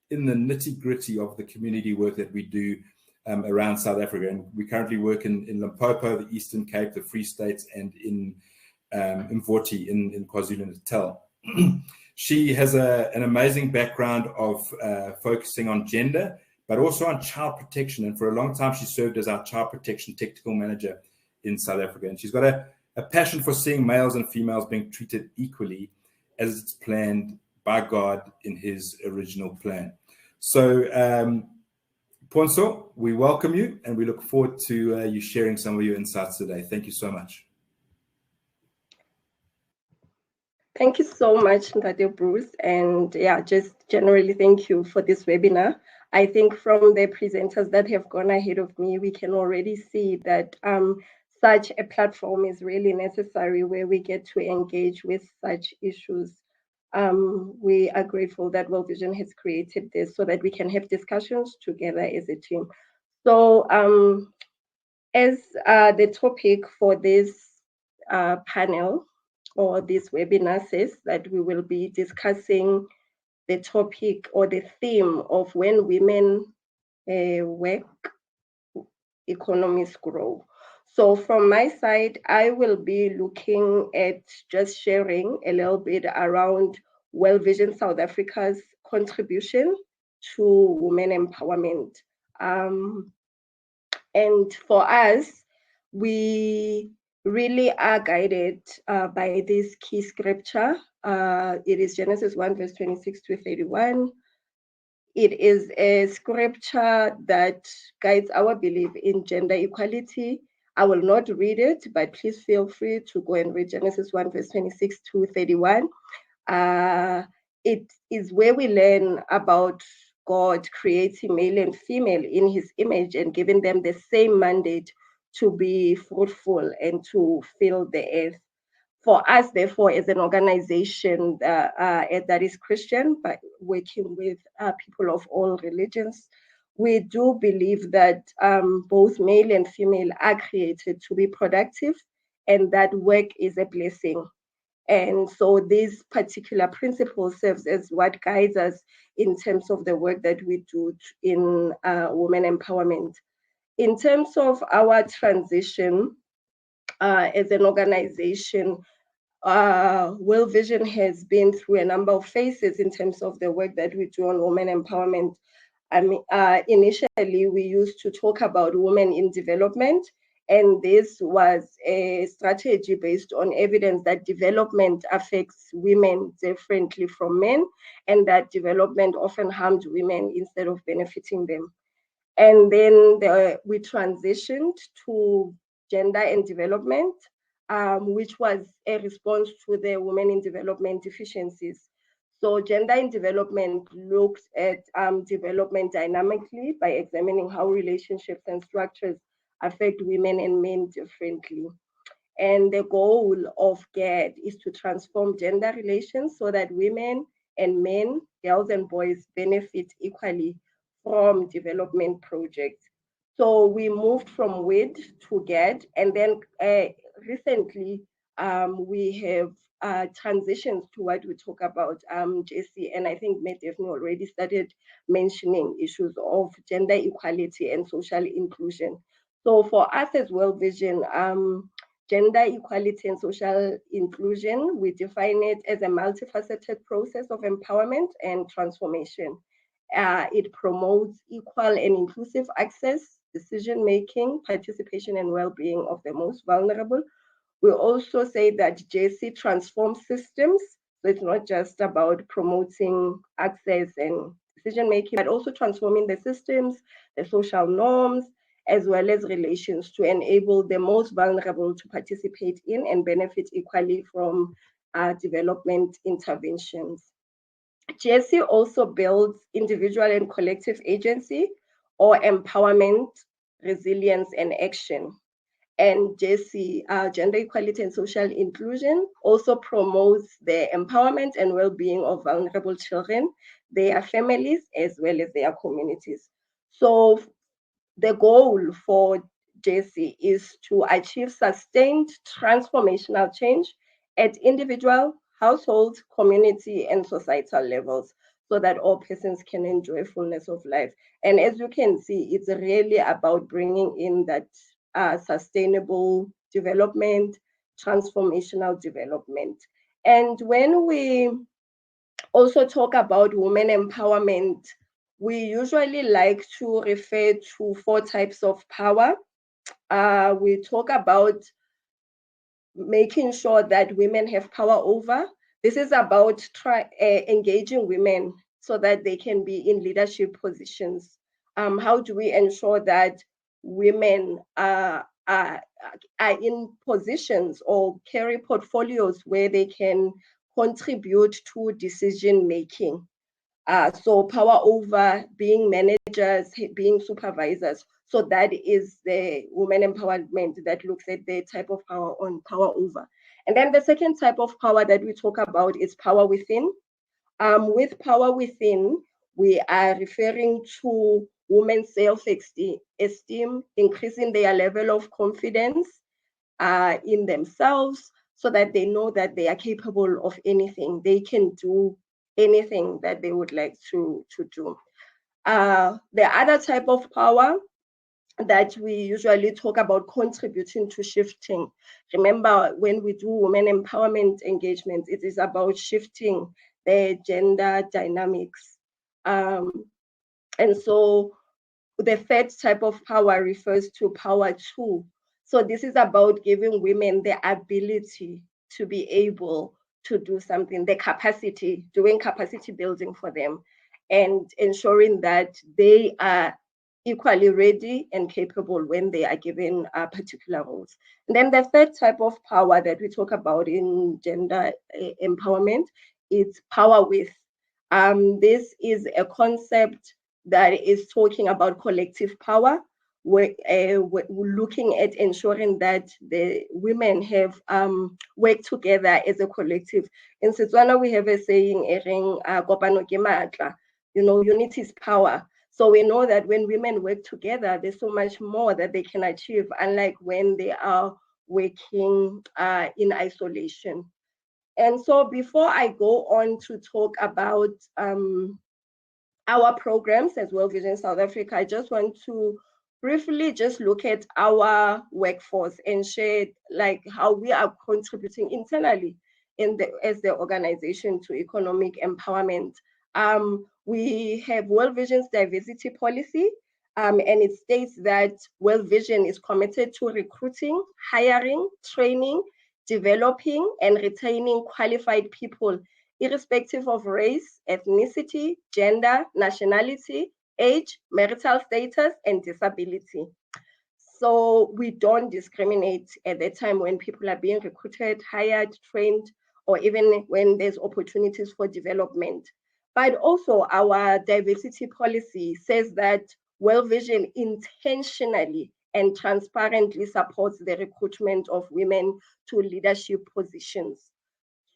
in the nitty-gritty of the community work that we do around South Africa. And we currently work in Limpopo, the Eastern Cape, the Free States, and in Mvoti in KwaZulu-Natal. She has an amazing background of focusing on gender, but also on child protection. And for a long time, she served as our child protection technical manager in South Africa. And she's got a passion for seeing males and females being treated equally as it's planned by God in his original plan. So, Ponso, we welcome you and we look forward to you sharing some of your insights today. Thank you so much. Thank you so much, Ndade Bruce. And yeah, just generally thank you for this webinar. I think from the presenters that have gone ahead of me, we can already see that such a platform is really necessary where we get to engage with such issues. We are grateful that World Vision has created this so that we can have discussions together as a team. So as the topic for this panel or this webinar says, that we will be discussing the topic or the theme of when women work, economies grow. So from my side, I will be looking at just sharing a little bit around World Vision South Africa's contribution to women empowerment. And for us, we really are guided by this key scripture. It is Genesis 1, verse 26 to 31. It is a scripture that guides our belief in gender equality. I will not read it, but please feel free to go and read Genesis 1, verse 26 to 31. It is where we learn about God creating male and female in his image and giving them the same mandate to be fruitful and to fill the earth. For us, therefore, as an organization that is Christian, but working with people of all religions, we do believe that both male and female are created to be productive and that work is a blessing. And so this particular principle serves as what guides us in terms of the work that we do in women empowerment. In terms of our transition as an organization, World Vision has been through a number of phases in terms of the work that we do on women empowerment. I mean, initially, we used to talk about women in development, and this was a strategy based on evidence that development affects women differently from men, and that development often harmed women instead of benefiting them. And then we transitioned to gender and development, which was a response to the women in development deficiencies. So gender in development looks at development dynamically by examining how relationships and structures affect women and men differently. And the goal of GED is to transform gender relations so that women and men, girls and boys benefit equally from development projects. So we moved from WID to GED, and then recently we have transitions to what we talk about, JC, and I think Matt Daphne already started mentioning issues of gender equality and social inclusion. So for us as World Vision, gender equality and social inclusion, we define it as a multifaceted process of empowerment and transformation. It promotes equal and inclusive access, decision-making, participation, and well-being of the most vulnerable. We also say that JC transforms systems. So it's not just about promoting access and decision-making, but also transforming the systems, the social norms, as well as relations to enable the most vulnerable to participate in and benefit equally from development interventions. JC also builds individual and collective agency or empowerment, resilience, and action. And JC, gender equality and social inclusion, also promotes the empowerment and well-being of vulnerable children, their families, as well as their communities. So the goal for Jessie, is to achieve sustained transformational change at individual, household, community, and societal levels, so that all persons can enjoy fullness of life. And as you can see, it's really about bringing in that sustainable development, transformational development. And when we also talk about women empowerment, we usually like to refer to 4 types of power. We talk about making sure that women have power over. This is about engaging women so that they can be in leadership positions. How do we ensure that women are in positions or carry portfolios where they can contribute to decision making? So power over, being managers, being supervisors. So that is the women empowerment that looks at the type of power on power over. And then the second type of power that we talk about is power within. With power within, we are referring to women's self-esteem, increasing their level of confidence in themselves, so that they know that they are capable of anything. They can do anything that they would like to do. The other type of power that we usually talk about, contributing to shifting. Remember, when we do women empowerment engagements, it is about shifting the gender dynamics. And so the third type of power refers to power two. So this is about giving women the ability to be able to do something, the capacity, doing capacity building for them, and ensuring that they are equally ready and capable when they are given particular roles. And then the third type of power that we talk about in gender empowerment is power with. This is a concept that is talking about collective power. We're looking at ensuring that the women have worked together as a collective. In Setswana, we have a saying, "Kopano ke matla," unity is power. So we know that when women work together, there's so much more that they can achieve, unlike when they are working in isolation. And so before I go on to talk about our programs as World Vision South Africa, I just want to briefly just look at our workforce and share like how we are contributing internally as the organization to economic empowerment. We have World Vision's diversity policy, and it states that World Vision is committed to recruiting, hiring, training, developing, and retaining qualified people, irrespective of race, ethnicity, gender, nationality, age, marital status, and disability. So we don't discriminate at the time when people are being recruited, hired, trained, or even when there's opportunities for development. But also our diversity policy says that World Vision intentionally and transparently supports the recruitment of women to leadership positions.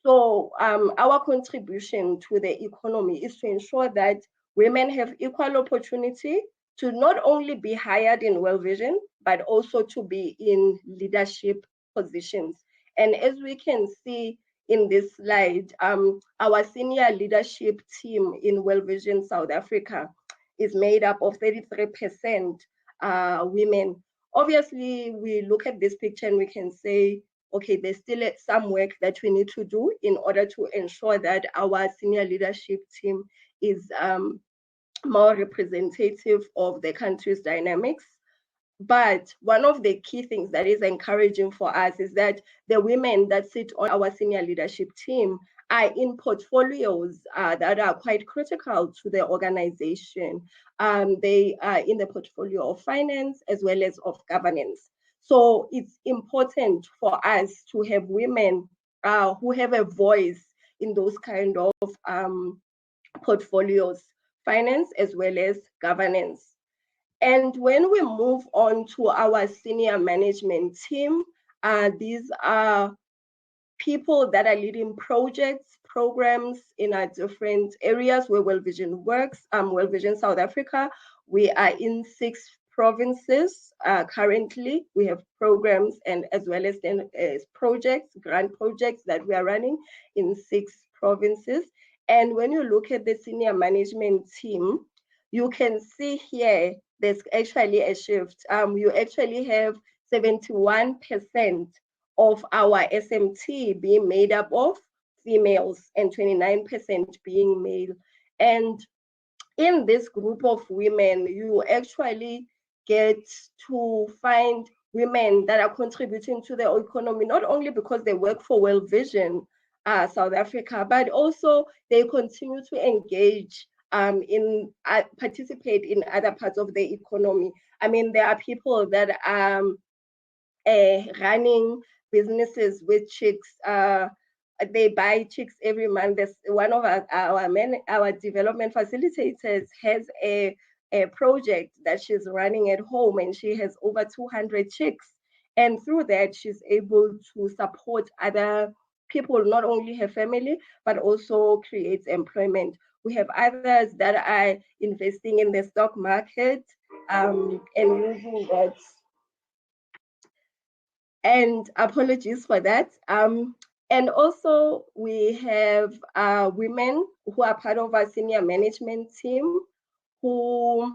So our contribution to the economy is to ensure that women have equal opportunity to not only be hired in World Vision, but also to be in leadership positions. And as we can see in this slide, our senior leadership team in World Vision South Africa is made up of 33% women. Obviously, we look at this picture and we can say, okay, there's still some work that we need to do in order to ensure that our senior leadership team is more representative of the country's dynamics. But one of the key things that is encouraging for us is that the women that sit on our senior leadership team are in portfolios that are quite critical to the organization. They are in the portfolio of finance as well as of governance. So it's important for us to have women who have a voice in those kind of portfolios, finance as well as governance. And when we move on to our senior management team, these are people that are leading projects, programs in our different areas where World Vision works. World Vision South Africa, we are in 6 provinces. Currently, we have programs and as well as then projects, grant projects that we are running in 6 provinces. And when you look at the senior management team, you can see here there's actually a shift. You actually have 71% of our SMT being made up of females and 29% being male. And in this group of women, you actually get to find women that are contributing to the economy, not only because they work for World Vision South Africa, but also they continue to engage participate in other parts of the economy. I mean, there are people that are running businesses with chicks. They buy chicks every month. There's one of our development facilitators has a project that she's running at home, and she has over 200 chicks. And through that, she's able to support other people, not only her family, but also creates employment. We have others that are investing in the stock market and using that. And apologies for that. And also we have women who are part of our senior management team who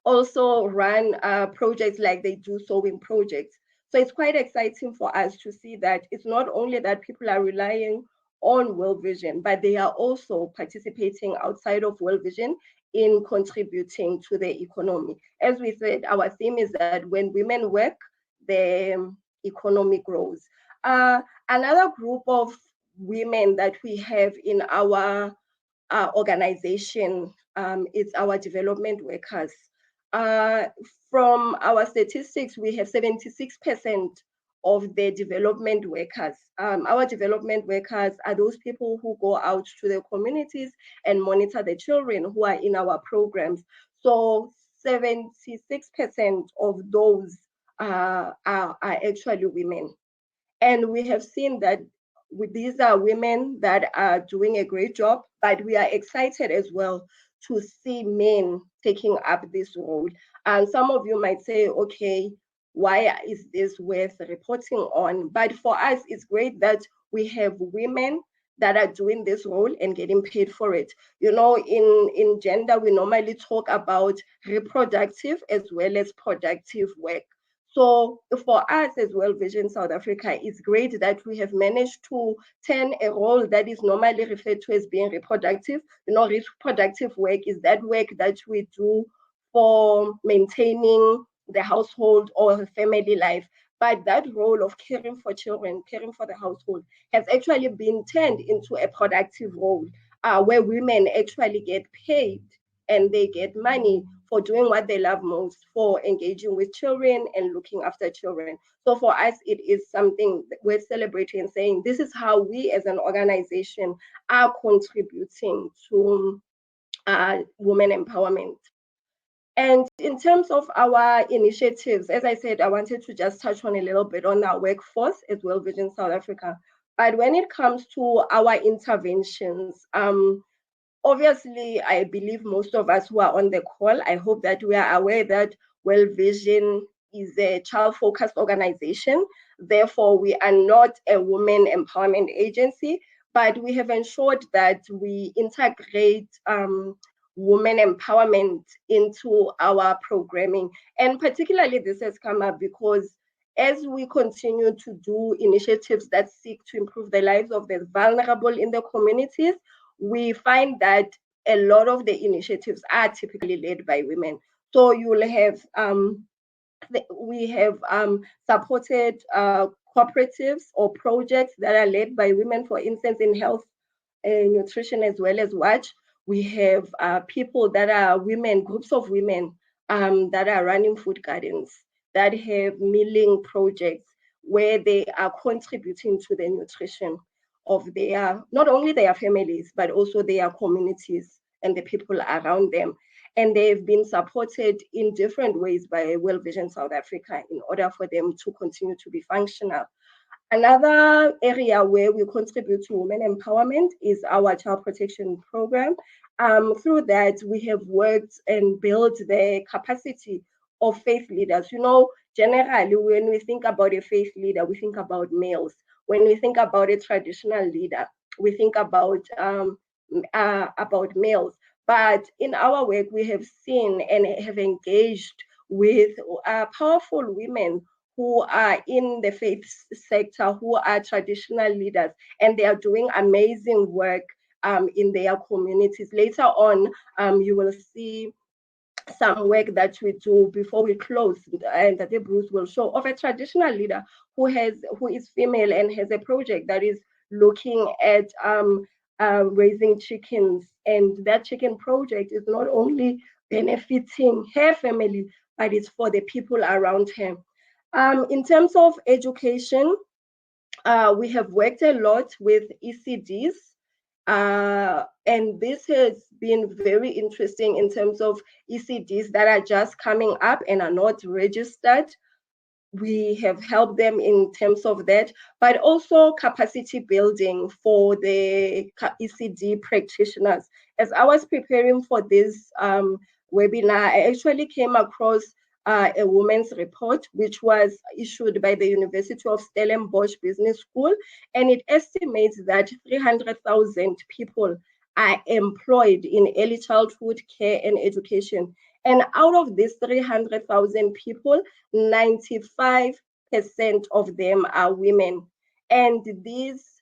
also run projects like they do sewing projects. So it's quite exciting for us to see that it's not only that people are relying on World Vision, but they are also participating outside of World Vision in contributing to the economy. As we said, our theme is that when women work, the economy grows. Another group of women that we have in our organization is our development workers. From our statistics, we have 76% of the development workers. Our development workers are those people who go out to the communities and monitor the children who are in our programs. So 76% of those are actually women. And we have seen that these are women that are doing a great job, but we are excited as well to see men taking up this role. And some of you might say, okay, why is this worth reporting on? But for us, it's great that we have women that are doing this role and getting paid for it. You know, in gender, we normally talk about reproductive as well as productive work. So for us as World Vision South Africa, it's great that we have managed to turn a role that is normally referred to as being reproductive. You know, reproductive work is that work that we do for maintaining the household or family life. But that role of caring for children, caring for the household, has actually been turned into a productive role where women actually get paid and they get money for doing what they love most, for engaging with children and looking after children. So for us, it is something we're celebrating and saying, this is how we as an organization are contributing to women empowerment. And in terms of our initiatives, as I said, I wanted to just touch on a little bit on our workforce as World Vision South Africa. But when it comes to our interventions, obviously, I believe most of us who are on the call, I hope that we are aware that World Vision is a child-focused organization. Therefore, we are not a women empowerment agency, but we have ensured that we integrate women empowerment into our programming. And particularly this has come up because as we continue to do initiatives that seek to improve the lives of the vulnerable in the communities, we find that a lot of the initiatives are typically led by women. So you will have, we have supported cooperatives or projects that are led by women, for instance, in health and nutrition as well as WATCH. We have people that are women, groups of women that are running food gardens, that have milling projects where they are contributing to the nutrition of their, not only their families, but also their communities and the people around them. And they've been supported in different ways by World Vision South Africa in order for them to continue to be functional. Another area where we contribute to women empowerment is our child protection program. Through that, we have worked and built the capacity of faith leaders. You know, generally, when we think about a faith leader, we think about males. When we think about a traditional leader, we think about males. But in our work, we have seen and have engaged with powerful women who are in the faith sector, who are traditional leaders, and they are doing amazing work in their communities. Later on, you will see some work that we do before we close, and that Bruce will show, of a traditional leader who is female and has a project that is looking at raising chickens. And that chicken project is not only benefiting her family, but it's for the people around her. In terms of education, we have worked a lot with ECDs, and this has been very interesting in terms of ECDs that are just coming up and are not registered. We have helped them in terms of that, but also capacity building for the ECD practitioners. As I was preparing for this webinar, I actually came across a women's report, which was issued by the University of Stellenbosch Business School, and it estimates that 300,000 people are employed in early childhood care and education. And out of these 300,000 people, 95% of them are women. And these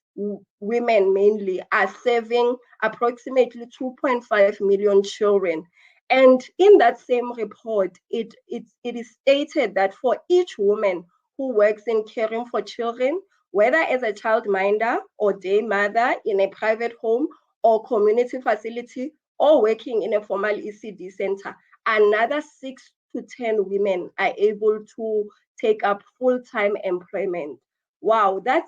women mainly are serving approximately 2.5 million children. And in that same report, it is stated that for each woman who works in caring for children, whether as a childminder or day mother in a private home or community facility, or working in a formal ECD center, another 6 to 10 women are able to take up full-time employment. Wow, that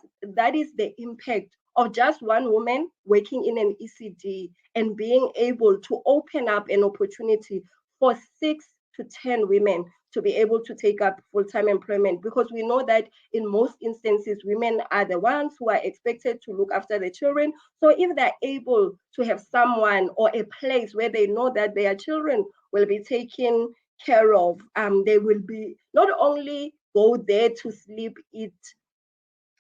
is the impact of just one woman working in an ECD and being able to open up an opportunity for 6 to 10 women to be able to take up full-time employment, because we know that in most instances, women are the ones who are expected to look after the children. So if they're able to have someone or a place where they know that their children will be taken care of, they will be not only go there to sleep, eat,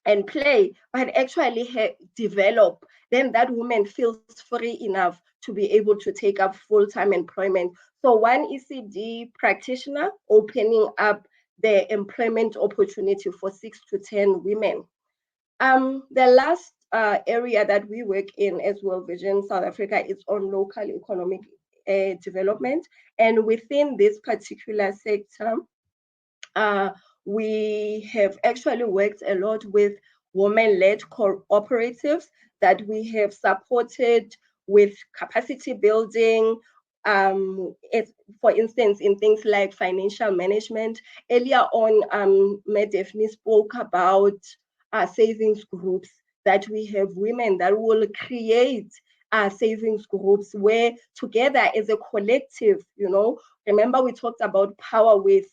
and play, but actually develop, then that woman feels free enough to be able to take up full-time employment. So one ECD practitioner opening up the employment opportunity for 6 to 10 women. The last area that we work in as World Vision South Africa is on local economic development. And within this particular sector, we have actually worked a lot with women-led cooperatives that we have supported with capacity building, for instance, in things like financial management. Earlier on, Daphne spoke about savings groups, that we have women that will create savings groups where together as a collective, you know, remember we talked about power with,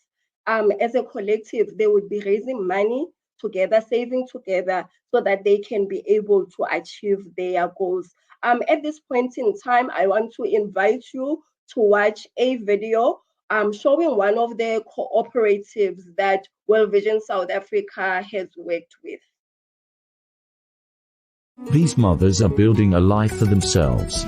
as a collective, they would be raising money together, saving together, so that they can be able to achieve their goals. At this point in time, I want to invite you to watch a video showing one of the cooperatives that World Vision South Africa has worked with. These mothers are building a life for themselves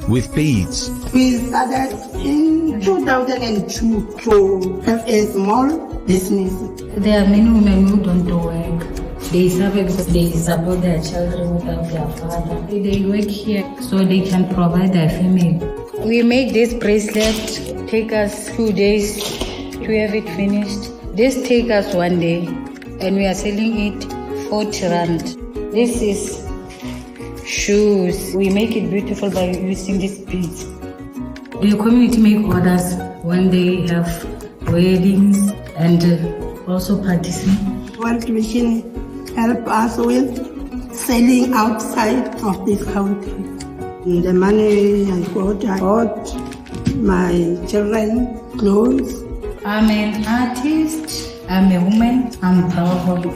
with beads. We started in 2002 to have a small business. There are many women who don't do work. They suffer because they support their children without their father. They work here so they can provide their family. We made this bracelet, take us 2 days to have it finished. This take us 1 day, and we are selling it 40 rand. This is shoes. We make it beautiful by using these beads. The community make orders when they have weddings and also parties. World Vision help us with selling outside of this country. The money I got my children clothes. I'm an artist, I'm a woman, I'm powerful.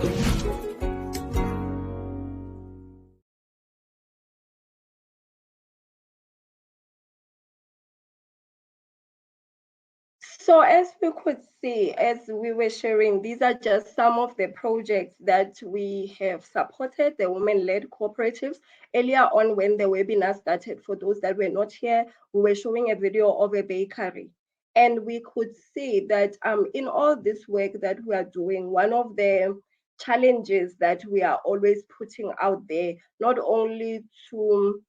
So as we could see, as we were sharing, these are just some of the projects that we have supported, the women-led cooperatives. Earlier on when the webinar started, for those that were not here, we were showing a video of a bakery. And we could see that in all this work that we are doing, one of the challenges that we are always putting out there, not only to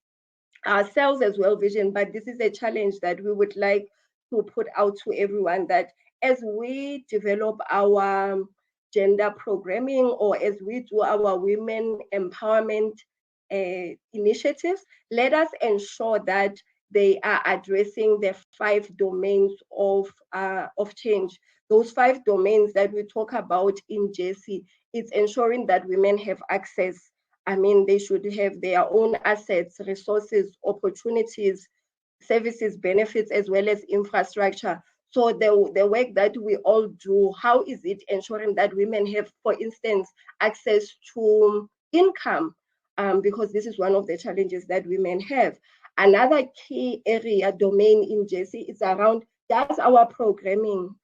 ourselves as World Vision, but this is a challenge that we would like to put out to everyone, that as we develop our gender programming or as we do our women empowerment initiatives, let us ensure that they are addressing the 5 domains of change. Those 5 domains that we talk about in JC, it's ensuring that women have access. I mean, they should have their own assets, resources, opportunities, services, benefits, as well as infrastructure. So the work that we all do, how is it ensuring that women have, for instance, access to income? Because this is one of the challenges that women have. Another key area, domain in JC is around, does our programming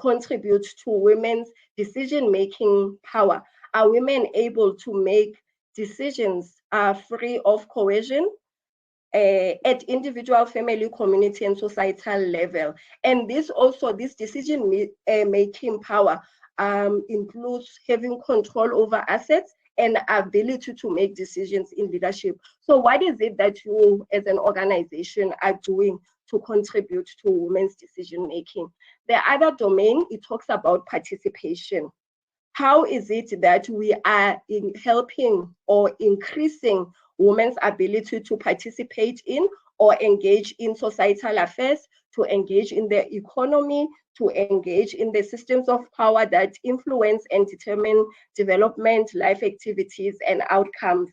contribute to women's decision-making power? Are women able to make decisions free of coercion at individual, family, community, and societal level? And this also, this decision-making power includes having control over assets and ability to make decisions in leadership. So what is it that you as an organization are doing to contribute to women's decision-making? The other domain, it talks about participation. How is it that we are helping or increasing women's ability to participate in or engage in societal affairs, to engage in the economy, to engage in the systems of power that influence and determine development, life activities, and outcomes?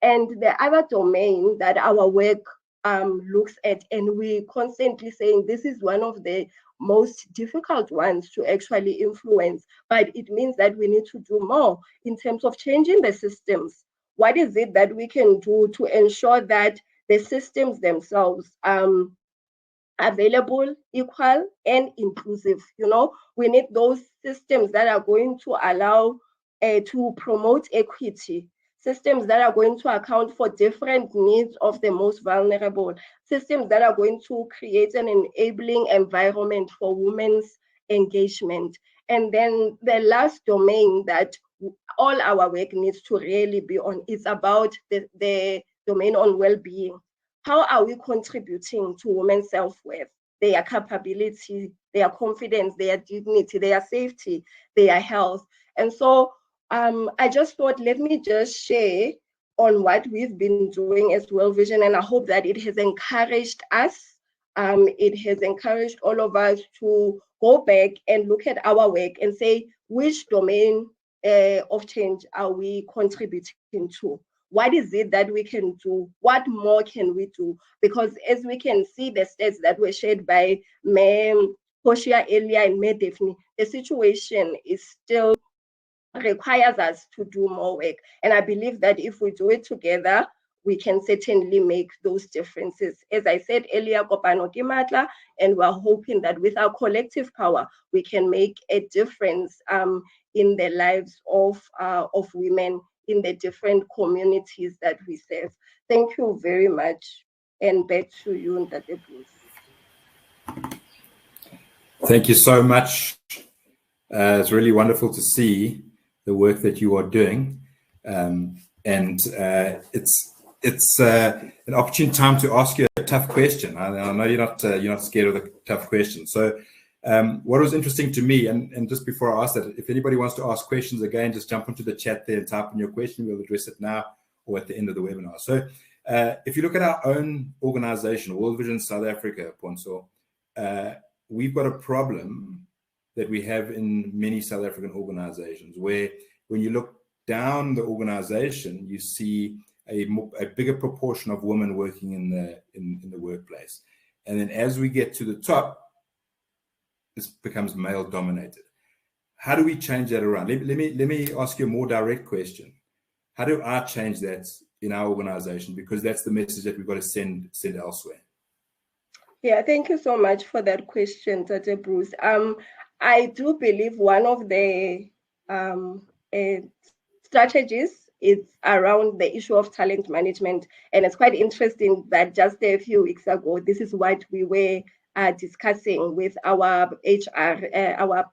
And the other domain that our work looks at, and we constantly saying this is one of the most difficult ones to actually influence, but it means that we need to do more in terms of changing the systems. What is it that we can do to ensure that the systems themselves available, equal, and inclusive? You know, we need those systems that are going to allow to promote equity, systems that are going to account for different needs of the most vulnerable, systems that are going to create an enabling environment for women's engagement. And then the last domain that all our work needs to really be on is about the domain on well-being. How are we contributing to women's self-worth, their capability, their confidence, their dignity, their safety, their health? And so I just thought, let me just share on what we've been doing as World Vision, and I hope that it has encouraged us. It has encouraged all of us to go back and look at our work and say, which domain of change are we contributing to? What is it that we can do? What more can we do? Because as we can see the stats that were shared by Ma'am Portia earlier and Ma'am Daphne, the situation is still requires us to do more work. And I believe that if we do it together, we can certainly make those differences. As I said earlier, Kopano ke matla, and we're hoping that with our collective power, we can make a difference in the lives of women in the different communities that we serve. Thank you very much. And back to you, Ntate Bruce. Thank you so much. It's really wonderful to see the work that you are doing. And it's an opportune time to ask you a tough question. I know you're not scared of the tough question. So what was interesting to me, and just before I ask that, if anybody wants to ask questions, again, just jump into the chat there and type in your question. We'll address it now or at the end of the webinar. So if you look at our own organization, World Vision South Africa, Ponso, we've got a problem that we have in many South African organizations, where when you look down the organization, you see a bigger proportion of women working in the workplace. And then as we get to the top, this becomes male dominated. How do we change that around? Let me ask you a more direct question. How do I change that in our organization? Because that's the message that we've got to send elsewhere. Yeah, thank you so much for that question, Tate Bruce. I do believe one of the strategies is around the issue of talent management. And it's quite interesting that just a few weeks ago, this is what we were discussing with our HR, our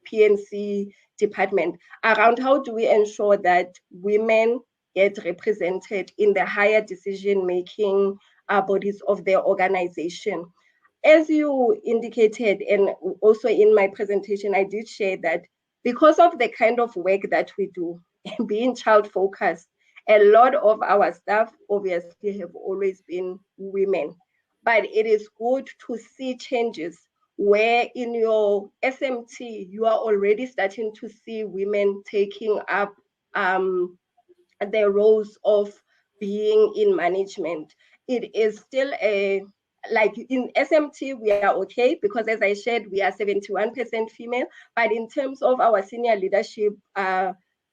PNC department, around how do we ensure that women get represented in the higher decision-making bodies of their organization. As you indicated, and also in my presentation, I did share that because of the kind of work that we do, being child-focused, a lot of our staff obviously have always been women. But it is good to see changes where in your SMT, you are already starting to see women taking up the roles of being in management. It is still like in SMT, we are okay because as I shared, we are 71% female, but in terms of our senior leadership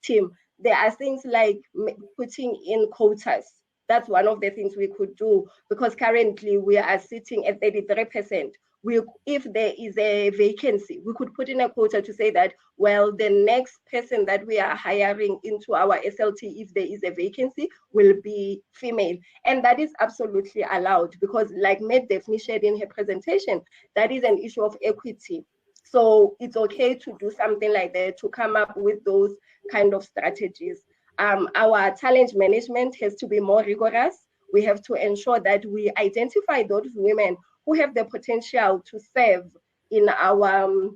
team, there are things like putting in quotas. That's one of the things we could do because currently we are sitting at 33%. If there is a vacancy, we could put in a quota to say that, well, the next person that we are hiring into our SLT, if there is a vacancy, will be female. And that is absolutely allowed because like Med Daphne shared in her presentation, that is an issue of equity. So it's okay to do something like that, to come up with those kind of strategies. Our talent management has to be more rigorous. We have to ensure that we identify those women who have the potential to serve in our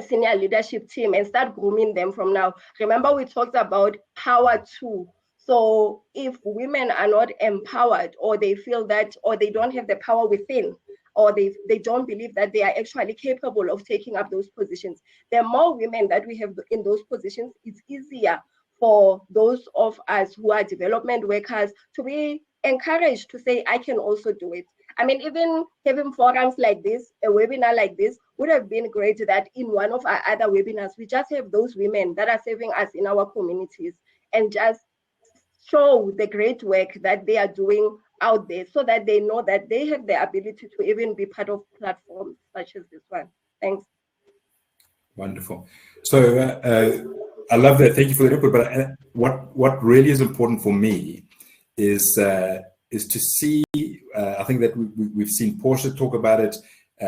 senior leadership team and start grooming them from now. Remember, we talked about power too. So if women are not empowered or they feel that, or they don't have the power within, or they don't believe that they are actually capable of taking up those positions, the more women that we have in those positions, it's easier for those of us who are development workers to be encouraged to say, I can also do it. I mean, even having forums like this, a webinar like this, would have been great that in one of our other webinars, we just have those women that are serving us in our communities and just show the great work that they are doing out there so that they know that they have the ability to even be part of platforms such as this one. Thanks. Wonderful. So I love that. Thank you for the input. But what really is important for me is to see, I think that we've seen Portia talk about it,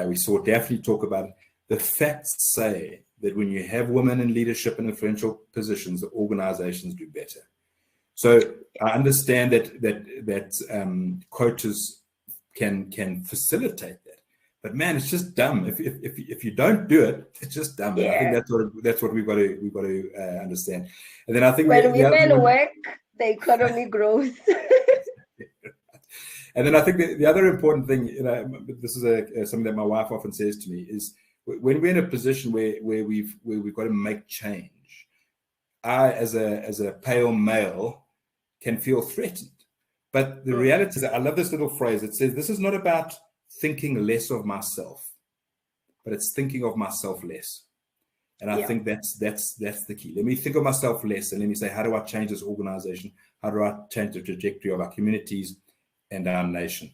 we saw Daphne talk about it. The facts say that when you have women in leadership and influential positions, the organizations do better. So I understand that quotas can facilitate that, but man, it's just dumb. If you don't do it, it's just dumb. Yeah. I think that's what we've got to understand. And then I think when women work, the economy grows. And then I think the other important thing, this is something that my wife often says to me, is when we're in a position where we've got to make change, I, as a pale male, can feel threatened. But the reality is, I love this little phrase. It says, this is not about thinking less of myself, but it's thinking of myself less. And I think that's the key. Let me think of myself less, and let me say, how do I change this organization? How do I change the trajectory of our communities and our nation?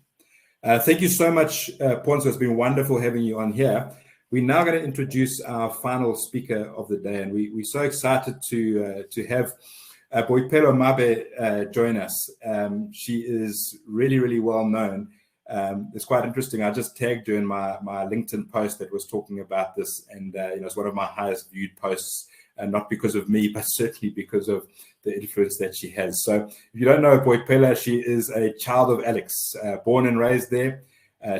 Thank you so much, Ponzo. It's been wonderful having you on here. We're now going to introduce our final speaker of the day, and we're so excited to have Boipelo Mabe join us. She is really, really well known. It's quite interesting. I just tagged her in my LinkedIn post that was talking about this, and it's one of my highest viewed posts, not because of me, but certainly because of the influence that she has. So if you don't know Boipelo, she is a child of Alex, born and raised there.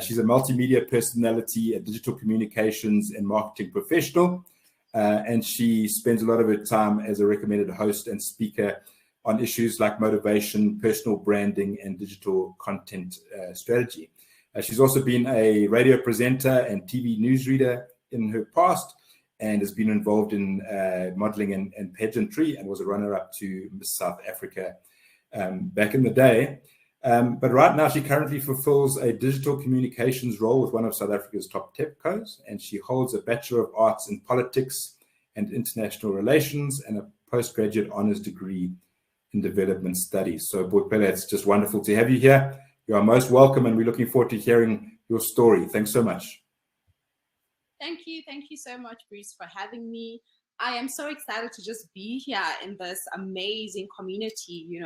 She's a multimedia personality, a digital communications and marketing professional, and she spends a lot of her time as a recommended host and speaker on issues like motivation, personal branding, and digital content strategy. She's also been a radio presenter and TV newsreader in her past, and has been involved in modeling and pageantry, and was a runner-up to Miss South Africa back in the day. But right now, she currently fulfills a digital communications role with one of South Africa's top TEPCOs, and she holds a Bachelor of Arts in Politics and International Relations and a postgraduate honors degree in Development Studies. So, Boipelo, it's just wonderful to have you here. You are most welcome, and we're looking forward to hearing your story. Thanks so much. Thank you so much, Bruce, for having me. I am so excited to just be here in this amazing community,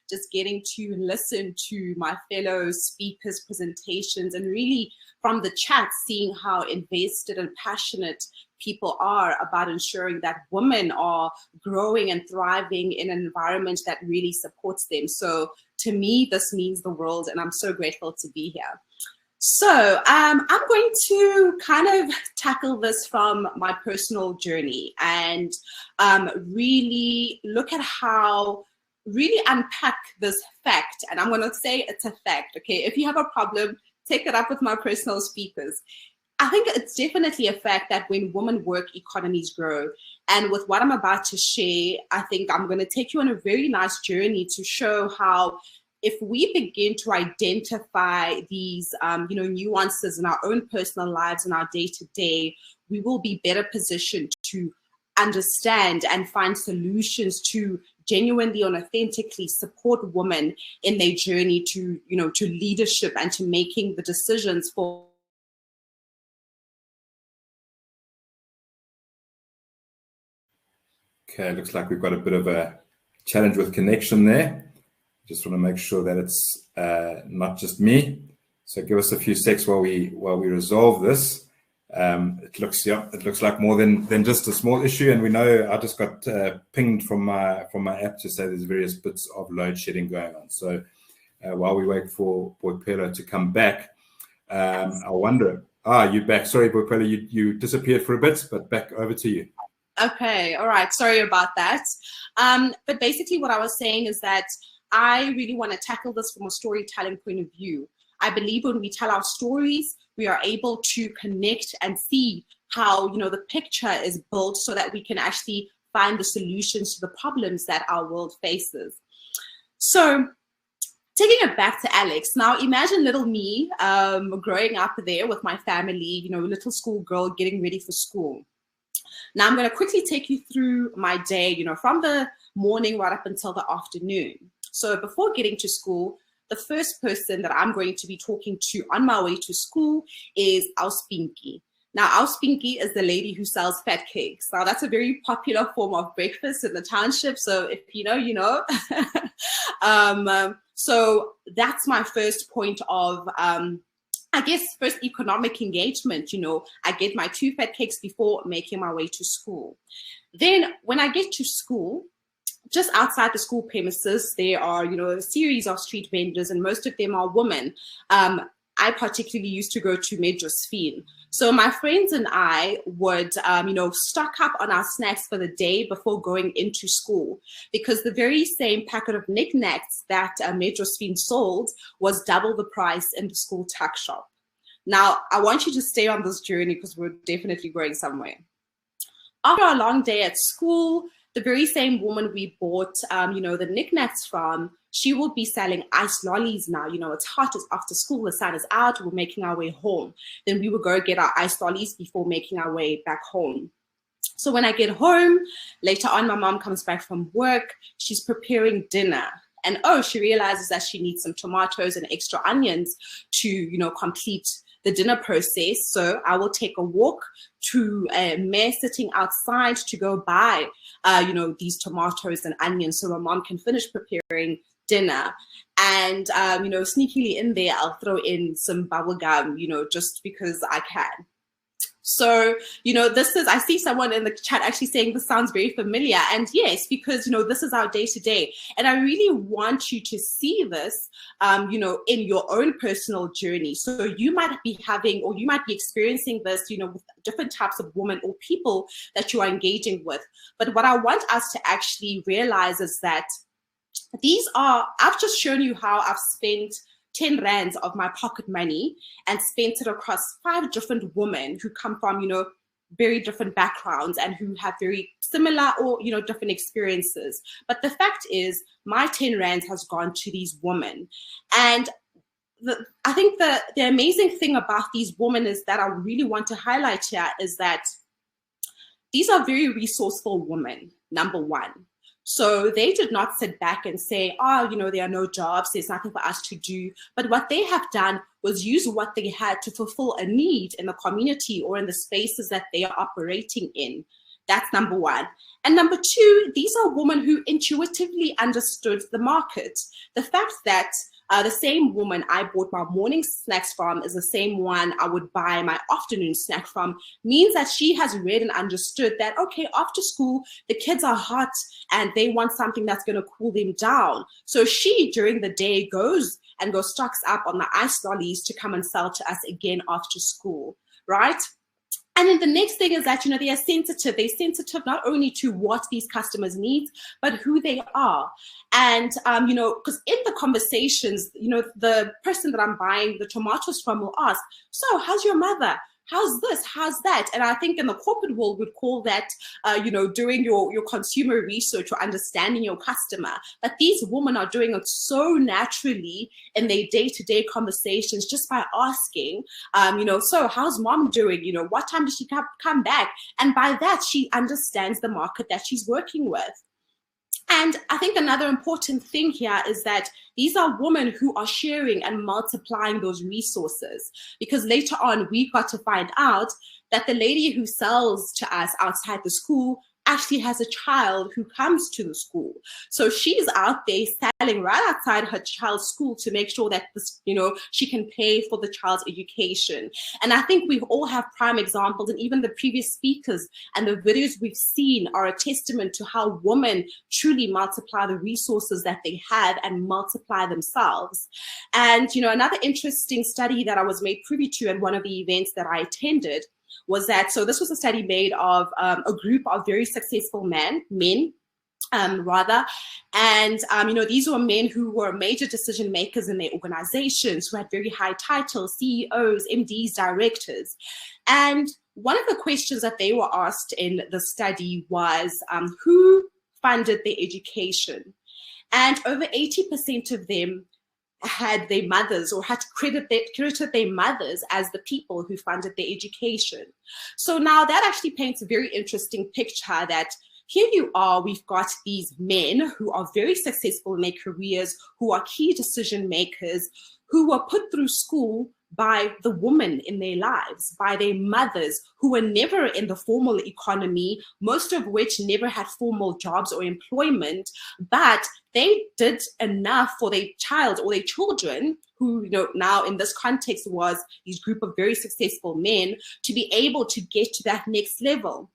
just getting to listen to my fellow speakers' presentations, and really from the chat, seeing how invested and passionate people are about ensuring that women are growing and thriving in an environment that really supports them. So to me, this means the world, and I'm so grateful to be here. So I'm going to kind of tackle this from my personal journey and really look at how, really unpack this fact. And I'm going to say it's a fact, okay? If you have a problem, take it up with my personal speakers. I think it's definitely a fact that when women work, economies grow. And with what I'm about to share, I think I'm going to take you on a very nice journey to show how, if we begin to identify these, nuances in our own personal lives and our day-to-day, we will be better positioned to understand and find solutions to genuinely and authentically support women in their journey to leadership and to making the decisions for. Okay, looks like we've got a bit of a challenge with connection there. Just want to make sure that it's not just me. So give us a few secs while we resolve this. It looks like more than just a small issue, and we know I just got pinged from my app to say there's various bits of load shedding going on. So while we wait for Boipelo to come back, I wonder. You're back. Sorry, Boipelo, you disappeared for a bit, but back over to you. Okay, all right. Sorry about that. But basically, what I was saying is that I really want to tackle this from a storytelling point of view. I believe when we tell our stories, we are able to connect and see how, the picture is built so that we can actually find the solutions to the problems that our world faces. So taking it back to Alex, now imagine little me growing up there with my family, little schoolgirl getting ready for school. Now I'm going to quickly take you through my day, from the morning right up until the afternoon. So before getting to school, the first person that I'm going to be talking to on my way to school is Auspinki. Now, Auspinki is the lady who sells fat cakes. Now, that's a very popular form of breakfast in the township. So if you know, you know. So that's my first point of, first economic engagement. I get my 2 fat cakes before making my way to school. Then when I get to school, just outside the school premises, there are, a series of street vendors, and most of them are women. I particularly used to go to Medjosfien. So my friends and I would, stock up on our snacks for the day before going into school, because the very same packet of knickknacks that Medjosfien sold was double the price in the school tuck shop. Now, I want you to stay on this journey because we're definitely going somewhere. After a long day at school, the very same woman we bought, the knickknacks from, she will be selling iced lollies now. It's hot, it's after school, the sun is out, we're making our way home. Then we would go get our iced lollies before making our way back home. So when I get home, later on, my mom comes back from work, she's preparing dinner. And she realizes that she needs some tomatoes and extra onions to, complete the dinner process. So I will take a walk to a mare sitting outside to go buy, these tomatoes and onions so my mom can finish preparing dinner. And, sneakily in there, I'll throw in some bubble gum, just because I can. So, I see someone in the chat actually saying this sounds very familiar. And yes, because, this is our day to day. And I really want you to see this, in your own personal journey. So you might be having, or you might be experiencing this, with different types of women or people that you are engaging with. But what I want us to actually realize is that I've just shown you how I've spent 10 rands of my pocket money and spent it across 5 different women who come from, very different backgrounds and who have very similar or, different experiences. But the fact is my 10 rands has gone to these women. And I think the amazing thing about these women is that I really want to highlight here is that these are very resourceful women, number one. So they did not sit back and say, oh, you know, there are no jobs, there's nothing for us to do. But what they have done was use what they had to fulfill a need in the community or in the spaces that they are operating in. That's number one. And number two, these are women who intuitively understood the market. The fact that the same woman I bought my morning snacks from is the same one I would buy my afternoon snack from means that she has read and understood that, okay, after school, the kids are hot and they want something that's going to cool them down. So she, during the day, goes stocks up on the ice lollies to come and sell to us again after school, right? And then the next thing is that, you know, they are sensitive. They're sensitive not only to what these customers need, but who they are. And, you know, because in the conversations, you know, the person that I'm buying the tomatoes from will ask, so how's your mother? How's this? How's that? And I think in the corporate world, we'd call that, you know, doing your consumer research or understanding your customer. But these women are doing it so naturally in their day-to-day conversations just by asking, you know, so how's mom doing? You know, what time does she come back? And by that, she understands the market that she's working with. And I think another important thing here is that these are women who are sharing and multiplying those resources, because later on we got to find out that the lady who sells to us outside the school actually has a child who comes to the school. So she's out there selling right outside her child's school to make sure that this, you know, she can pay for the child's education. And I think we all have prime examples, and even the previous speakers and the videos we've seen are a testament to how women truly multiply the resources that they have and multiply themselves. And, you know, another interesting study that I was made privy to at one of the events that I attended was that, so this was a study made of a group of very successful men, and you know, these were men who were major decision makers in their organizations, who had very high titles, CEOs, MDs, directors. And one of the questions that they were asked in the study was, who funded their education? And over 80% of them had their mothers, or had credited their mothers as the people who funded their education. So now that actually paints a very interesting picture that here you are, we've got these men who are very successful in their careers, who are key decision makers, who were put through school by the women in their lives, by their mothers, who were never in the formal economy, most of which never had formal jobs or employment, but they did enough for their child or their children, who, you know, now in this context was this group of very successful men, to be able to get to that next level.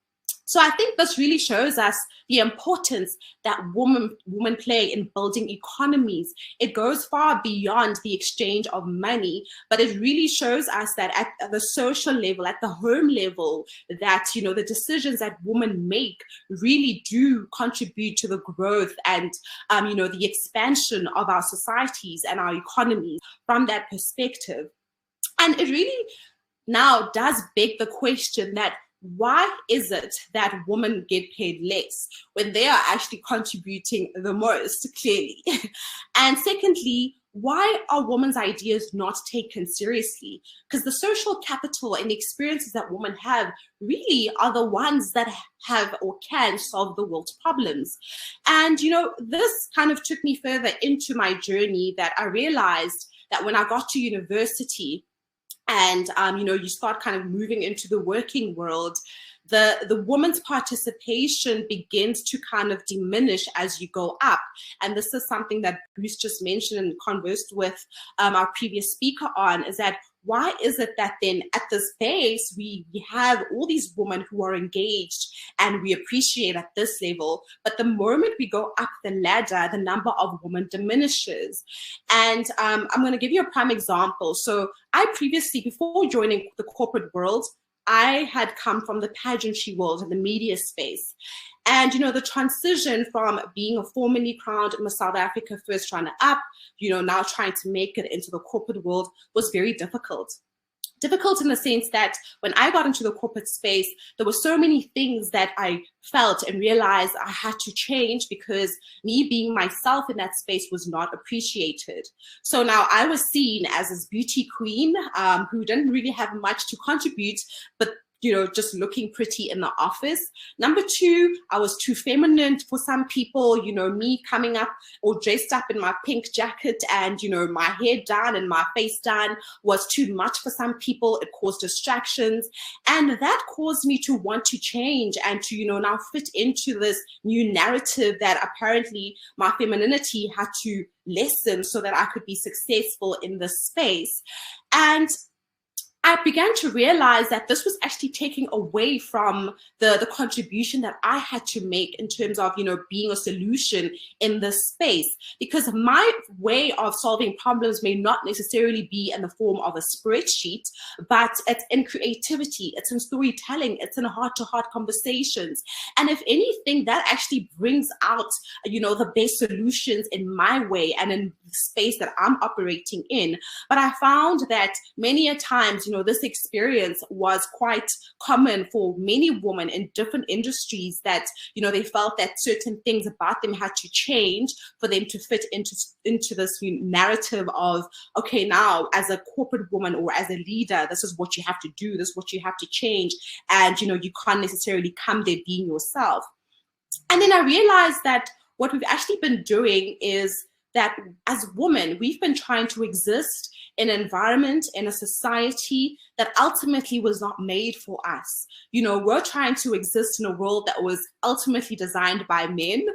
So I think this really shows us the importance that women play in building economies. It goes far beyond the exchange of money, but it really shows us that at the social level, at the home level, that, you know, the decisions that women make really do contribute to the growth and, you know, the expansion of our societies and our economies from that perspective. And it really now does beg the question that, why is it that women get paid less when they are actually contributing the most, clearly? And secondly, why are women's ideas not taken seriously? Because the social capital and the experiences that women have really are the ones that have or can solve the world's problems. And, you know, this kind of took me further into my journey, that I realized that when I got to university, and, you know, you start kind of moving into the working world, the woman's participation begins to kind of diminish as you go up. And this is something that Bruce just mentioned and conversed with our previous speaker on, is that why is it that then at this base, we have all these women who are engaged and we appreciate at this level, but the moment we go up the ladder, the number of women diminishes. And I'm going to give you a prime example. So I previously, before joining the corporate world, I had come from the pageantry world and the media space. And, you know, the transition from being a formerly crowned Miss South Africa first runner-up, you know, now trying to make it into the corporate world was very difficult. Difficult in the sense that when I got into the corporate space, there were so many things that I felt and realized I had to change, because me being myself in that space was not appreciated. So now I was seen as this beauty queen who didn't really have much to contribute, but just looking pretty in the office. Number two, I was too feminine for some people. Me coming up or dressed up in my pink jacket and, my hair done and my face done was too much for some people. It caused distractions. And that caused me to want to change and to, now fit into this new narrative that apparently my femininity had to lessen so that I could be successful in this space. And I began to realize that this was actually taking away from the contribution that I had to make in terms of, being a solution in this space. Because my way of solving problems may not necessarily be in the form of a spreadsheet, but it's in creativity, it's in storytelling, it's in heart-to-heart conversations. And if anything, that actually brings out, the best solutions in my way and in the space that I'm operating in. But I found that many a times, this experience was quite common for many women in different industries that, they felt that certain things about them had to change for them to fit into this narrative of, okay, now as a corporate woman or as a leader, this is what you have to do, this is what you have to change. And, you can't necessarily come there being yourself. And then I realized that what we've actually been doing is that as women, we've been trying to exist in an environment, in a society that ultimately was not made for us. We're trying to exist in a world that was ultimately designed by men.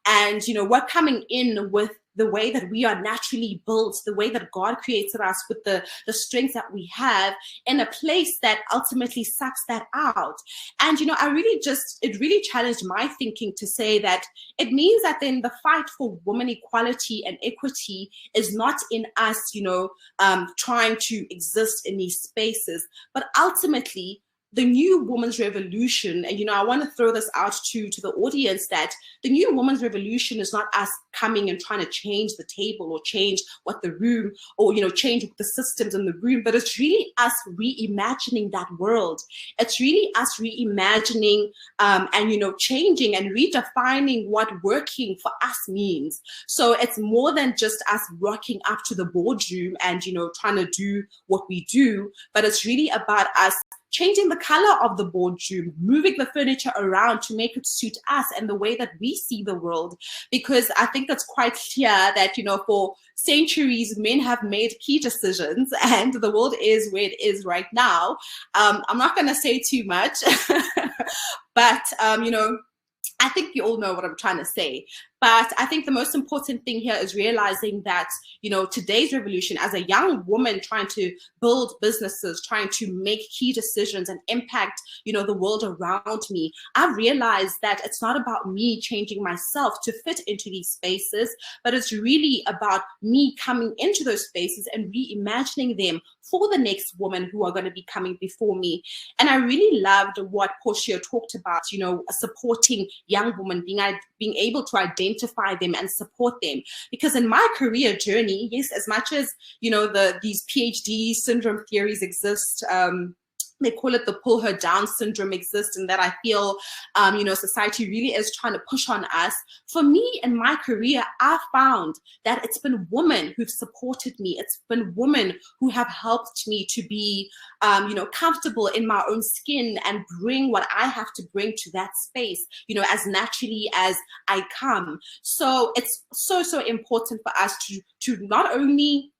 And, we're coming in with the way that we are naturally built, the way that God created us with the strengths that we have in a place that ultimately sucks that out. And, it really challenged my thinking to say that it means that then the fight for women equality and equity is not in us, trying to exist in these spaces, but ultimately the new women's revolution, and I want to throw this out to the audience, that the new women's revolution is not us coming and trying to change the table or change what the room or change the systems in the room, but it's really us reimagining that world. It's really us reimagining and changing and redefining what working for us means. So it's more than just us rocking up to the boardroom and trying to do what we do, but it's really about us changing the color of the boardroom, moving the furniture around to make it suit us and the way that we see the world. Because I think it's quite clear that, for centuries, men have made key decisions and the world is where it is right now. I'm not going to say too much, but, I think you all know what I'm trying to say. But I think the most important thing here is realizing that, today's revolution, as a young woman trying to build businesses, trying to make key decisions and impact, the world around me, I've realized that it's not about me changing myself to fit into these spaces, but it's really about me coming into those spaces and reimagining them for the next woman who are going to be coming before me. And I really loved what Portia talked about, supporting young women, being able to identify them and support them. Because in my career journey, yes, as much as, these PhD syndrome theories exist, they call it the pull her down syndrome exists, and that I feel, society really is trying to push on us. For me in my career, I found that it's been women who've supported me. It's been women who have helped me to be, comfortable in my own skin and bring what I have to bring to that space, as naturally as I come. So it's so important for us to not only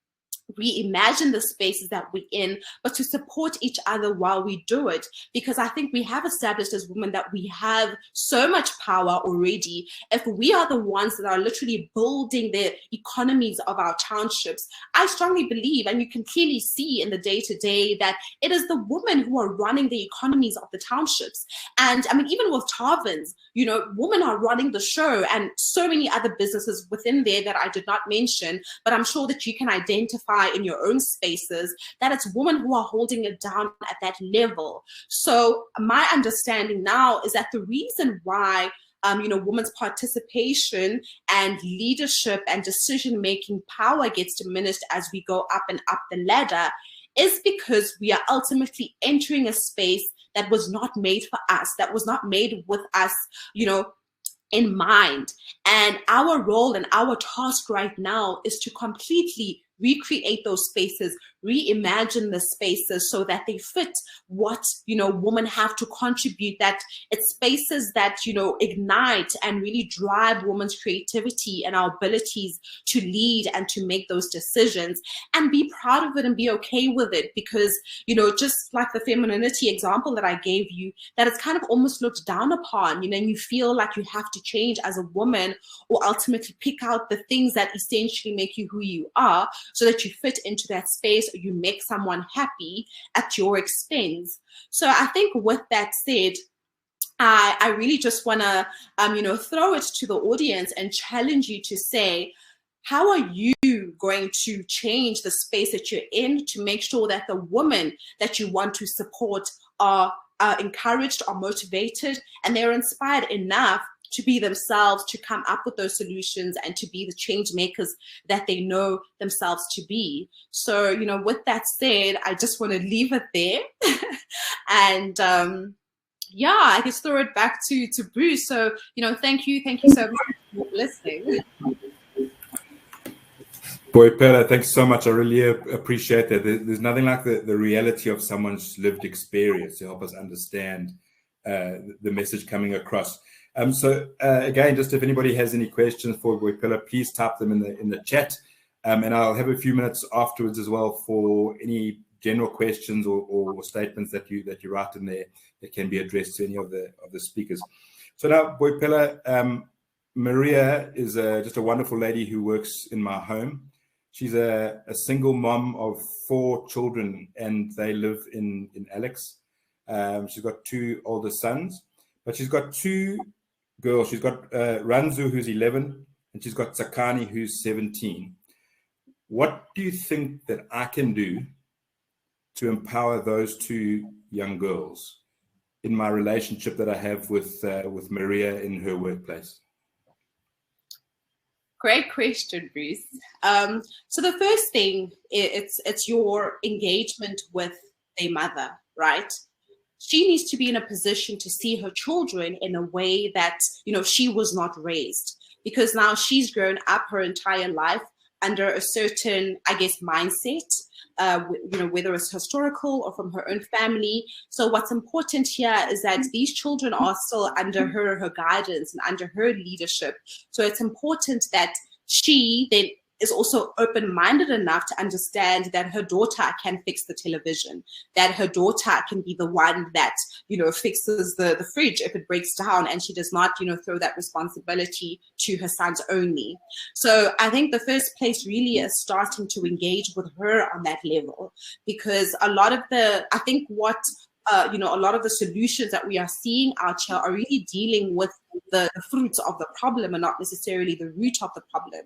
reimagine the spaces that we're in, but to support each other while we do it. Because I think we have established as women that we have so much power already. If we are the ones that are literally building the economies of our townships, I strongly believe, and you can clearly see in the day-to-day, that it is the women who are running the economies of the townships. And I mean, even with Tarvins, women are running the show, and so many other businesses within there that I did not mention, but I'm sure that you can identify in your own spaces that it's women who are holding it down at that level. So my understanding now is that the reason why women's participation and leadership and decision-making power gets diminished as we go up and up the ladder is because we are ultimately entering a space that was not made for us, that was not made with us, in mind. And our role and our task right now is to completely recreate those spaces, reimagine the spaces so that they fit what, you know, women have to contribute, that it's spaces that, you know, ignite and really drive women's creativity and our abilities to lead and to make those decisions, and be proud of it and be okay with it. Because, you know, just like the femininity example that I gave you, that it's kind of almost looked down upon, you know, and you feel like you have to change as a woman, or ultimately pick out the things that essentially make you who you are so that you fit into that space, or you make someone happy at your expense. So I think with that said, I really just want to, you know, throw it to the audience and challenge you to say, how are you going to change the space that you're in to make sure that the women that you want to support are encouraged, are motivated, and they're inspired enough to be themselves, to come up with those solutions, and to be the change makers that they know themselves to be. So, you know, with that said, I just want to leave it there. And yeah, I guess throw it back to Bruce. So, you know, thank you so much for listening. Boipelo, thanks so much. I really appreciate that. There's nothing like the reality of someone's lived experience to help us understand the message coming across. So again, just if anybody has any questions for Boipelo, please type them in the chat, and I'll have a few minutes afterwards as well for any general questions or statements that you write in there that can be addressed to any of the speakers. So now, Boipelo, Maria is just a wonderful lady who works in my home. She's a single mom of 4 children, and they live in Alex. She's got 2 older sons, but she's got 2 girls. She's got Ranzu, who's 11, and she's got Sakani, who's 17. What do you think that I can do to empower those 2 young girls in my relationship that I have with Maria in her workplace? Great question, Bruce. So the first thing, it's your engagement with a mother, right? She needs to be in a position to see her children in a way that, you know, she was not raised, because now she's grown up her entire life under a certain, I guess, mindset, you know, whether it's historical or from her own family. So what's important here is that these children are still under her guidance and under her leadership. So it's important that she then is also open-minded enough to understand that her daughter can fix the television, that her daughter can be the one that, you know, fixes the fridge if it breaks down, and she does not, you know, throw that responsibility to her sons only. So I think the first place really is starting to engage with her on that level, because a lot of the, I think what, you know, a lot of the solutions that we are seeing out here are really dealing with the fruits of the problem and not necessarily the root of the problem.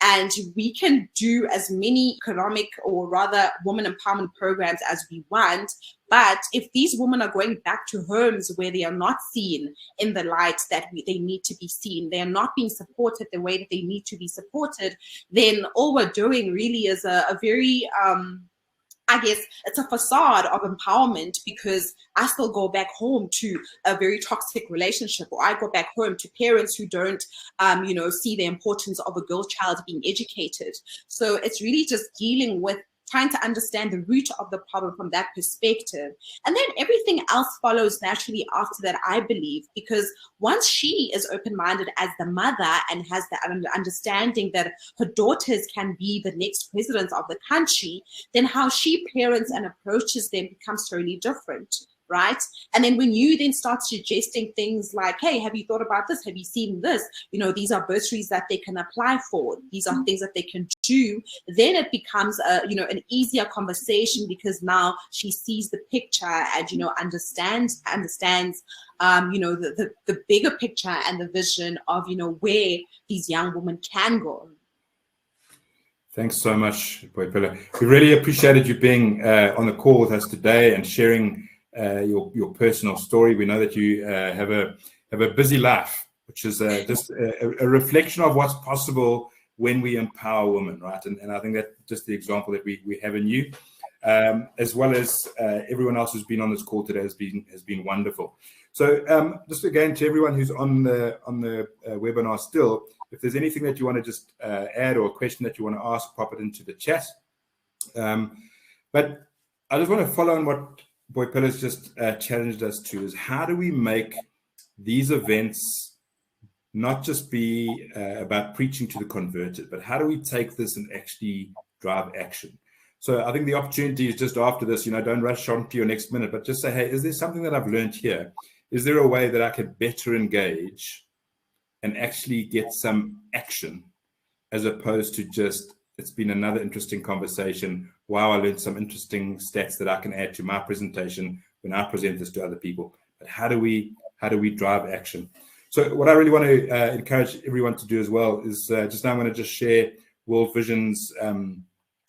And we can do as many economic, or rather women empowerment programs as we want, but if these women are going back to homes where they are not seen in the light that they need to be seen, they are not being supported the way that they need to be supported, then all we're doing really is a very I guess it's a facade of empowerment, because I still go back home to a very toxic relationship, or I go back home to parents who don't, you know, see the importance of a girl child being educated. So it's really just dealing with trying to understand the root of the problem from that perspective. And then everything else follows naturally after that, I believe, because once she is open-minded as the mother and has the understanding that her daughters can be the next presidents of the country, then how she parents and approaches them becomes totally different. Right? And then when you then start suggesting things like, hey, have you thought about this? Have you seen this? You know, these are bursaries that they can apply for. These are things that they can do. Then it becomes a, you know, an easier conversation, because now she sees the picture and, you know, understands, you know, the bigger picture and the vision of, you know, where these young women can go. Thanks so much, Boipelo. We really appreciated you being on the call with us today and sharing your personal story. We know that you have a busy life, which is just a reflection of what's possible when we empower women, right? And I think that just the example that we have in you, as well as everyone else who's been on this call today has been wonderful. So just again, to everyone who's on the webinar still, if there's anything that you want to just add, or a question that you want to ask, pop it into the chat. But I just want to follow on what Boipelo's just challenged us to, is how do we make these events not just be about preaching to the converted, but how do we take this and actually drive action? So I think the opportunity is just after this, don't rush on to your next minute, but just say, hey, is there something that I've learned here? Is there a way that I can better engage and actually get some action, as opposed to just, it's been another interesting conversation. Wow, I learned some interesting stats that I can add to my presentation when I present this to other people. But how do we drive action? So what I really want to encourage everyone to do as well is just now I'm going to just share World Vision's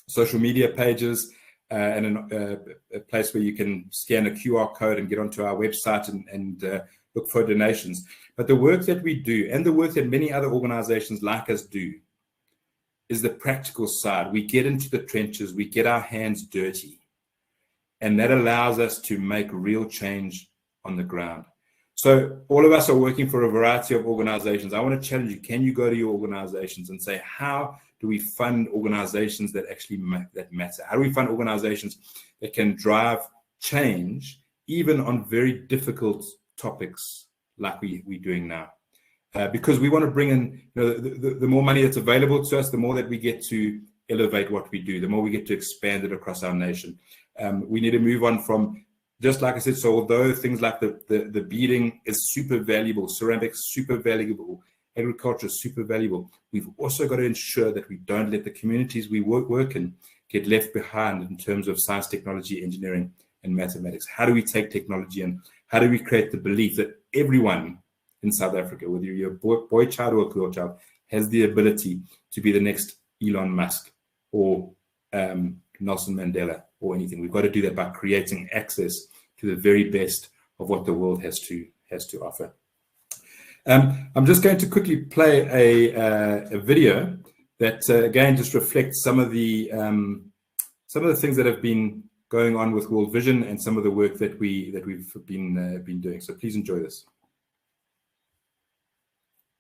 social media pages and a place where you can scan a QR code and get onto our website and look for donations. But the work that we do, and the work that many other organizations like us do, is the practical side. We get into the trenches, we get our hands dirty, and that allows us to make real change on the ground. So all of us are working for a variety of organizations. I want to challenge you, can you go to your organizations and say, how do we fund organizations that actually that matter? How do we fund organizations that can drive change, even on very difficult topics like we're doing now? Because we want to bring in, the more money that's available to us, the more that we get to elevate what we do, the more we get to expand it across our nation. We need to move on from, just like I said, so although things like the beading is super valuable, ceramics super valuable, agriculture is super valuable, we've also got to ensure that we don't let the communities we work in get left behind in terms of science, technology, engineering, and mathematics. How do we take technology and how do we create the belief that everyone in South Africa, whether you're a boy child or a girl child, has the ability to be the next Elon Musk or Nelson Mandela or anything? We've got to do that by creating access to the very best of what the world has to offer. I'm just going to quickly play a video that again just reflects some of the things that have been going on with World Vision and some of the work that we've been doing. So please enjoy this.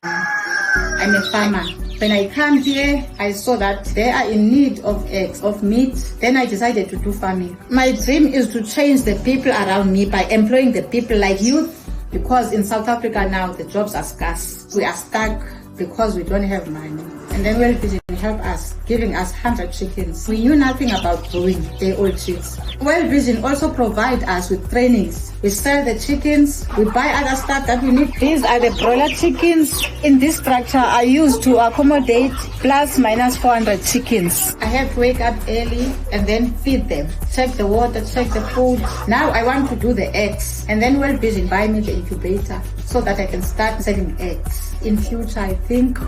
I'm a farmer. When I come here, I saw that they are in need of eggs, of meat. Then I decided to do farming. My dream is to change the people around me by employing the people like youth, because in South Africa now the jobs are scarce. We are stuck because we don't have money. And then World Vision helped us, giving us 100 chickens. We knew nothing about growing the old chicks. World Vision also provide us with trainings. We sell the chickens, we buy other stuff that we need. These are the broiler chickens. In this structure are used to accommodate plus minus 400 chickens. I have to wake up early and then feed them. Check the water, check the food. Now I want to do the eggs. And then World Vision buy me the incubator so that I can start selling eggs. In future, I think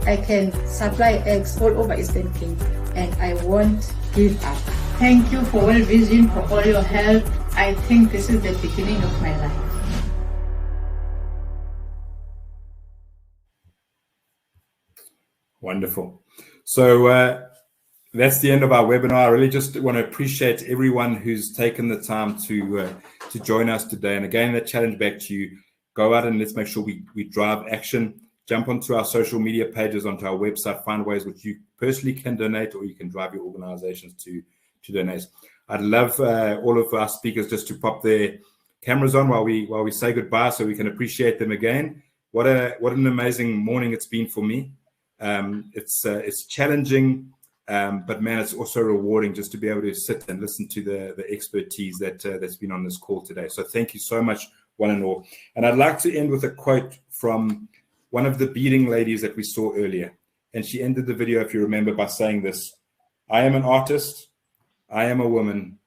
I can supply eggs all over Eastern Cape, and I won't give up. Thank you for World Vision, for all your help. I think this is the beginning of my life. Wonderful. So that's the end of our webinar. I really just want to appreciate everyone who's taken the time to join us today. And again, that challenge back to you, go out and let's make sure we drive action. Jump onto our social media pages, onto our website, find ways which you personally can donate, or you can drive your organizations to donate. I'd love all of our speakers just to pop their cameras on while we say goodbye, so we can appreciate them again. What an amazing morning it's been for me. It's challenging, but man, it's also rewarding just to be able to sit and listen to the expertise that's been on this call today. So thank you so much, one and all. And I'd like to end with a quote from one of the beading ladies that we saw earlier. And she ended the video, if you remember, by saying this: I am an artist, I am a woman,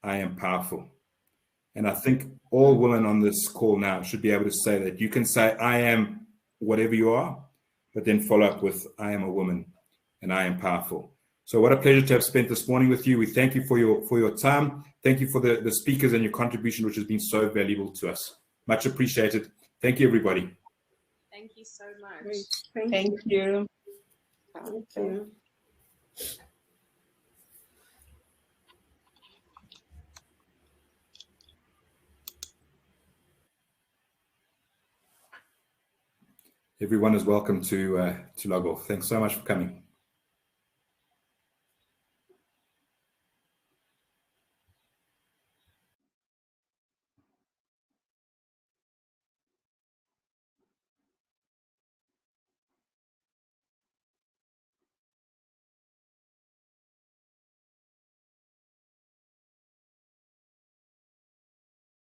I am powerful. And I think all women on this call now should be able to say that. You can say, I am whatever you are, but then follow up with, I am a woman and I am powerful. So what a pleasure to have spent this morning with you. We thank you for your time. Thank you for the speakers and your contribution, which has been so valuable to us. Much appreciated. Thank you, everybody. Thank you so much. Thank you. Thank you. Everyone is welcome to log off. Thanks so much for coming.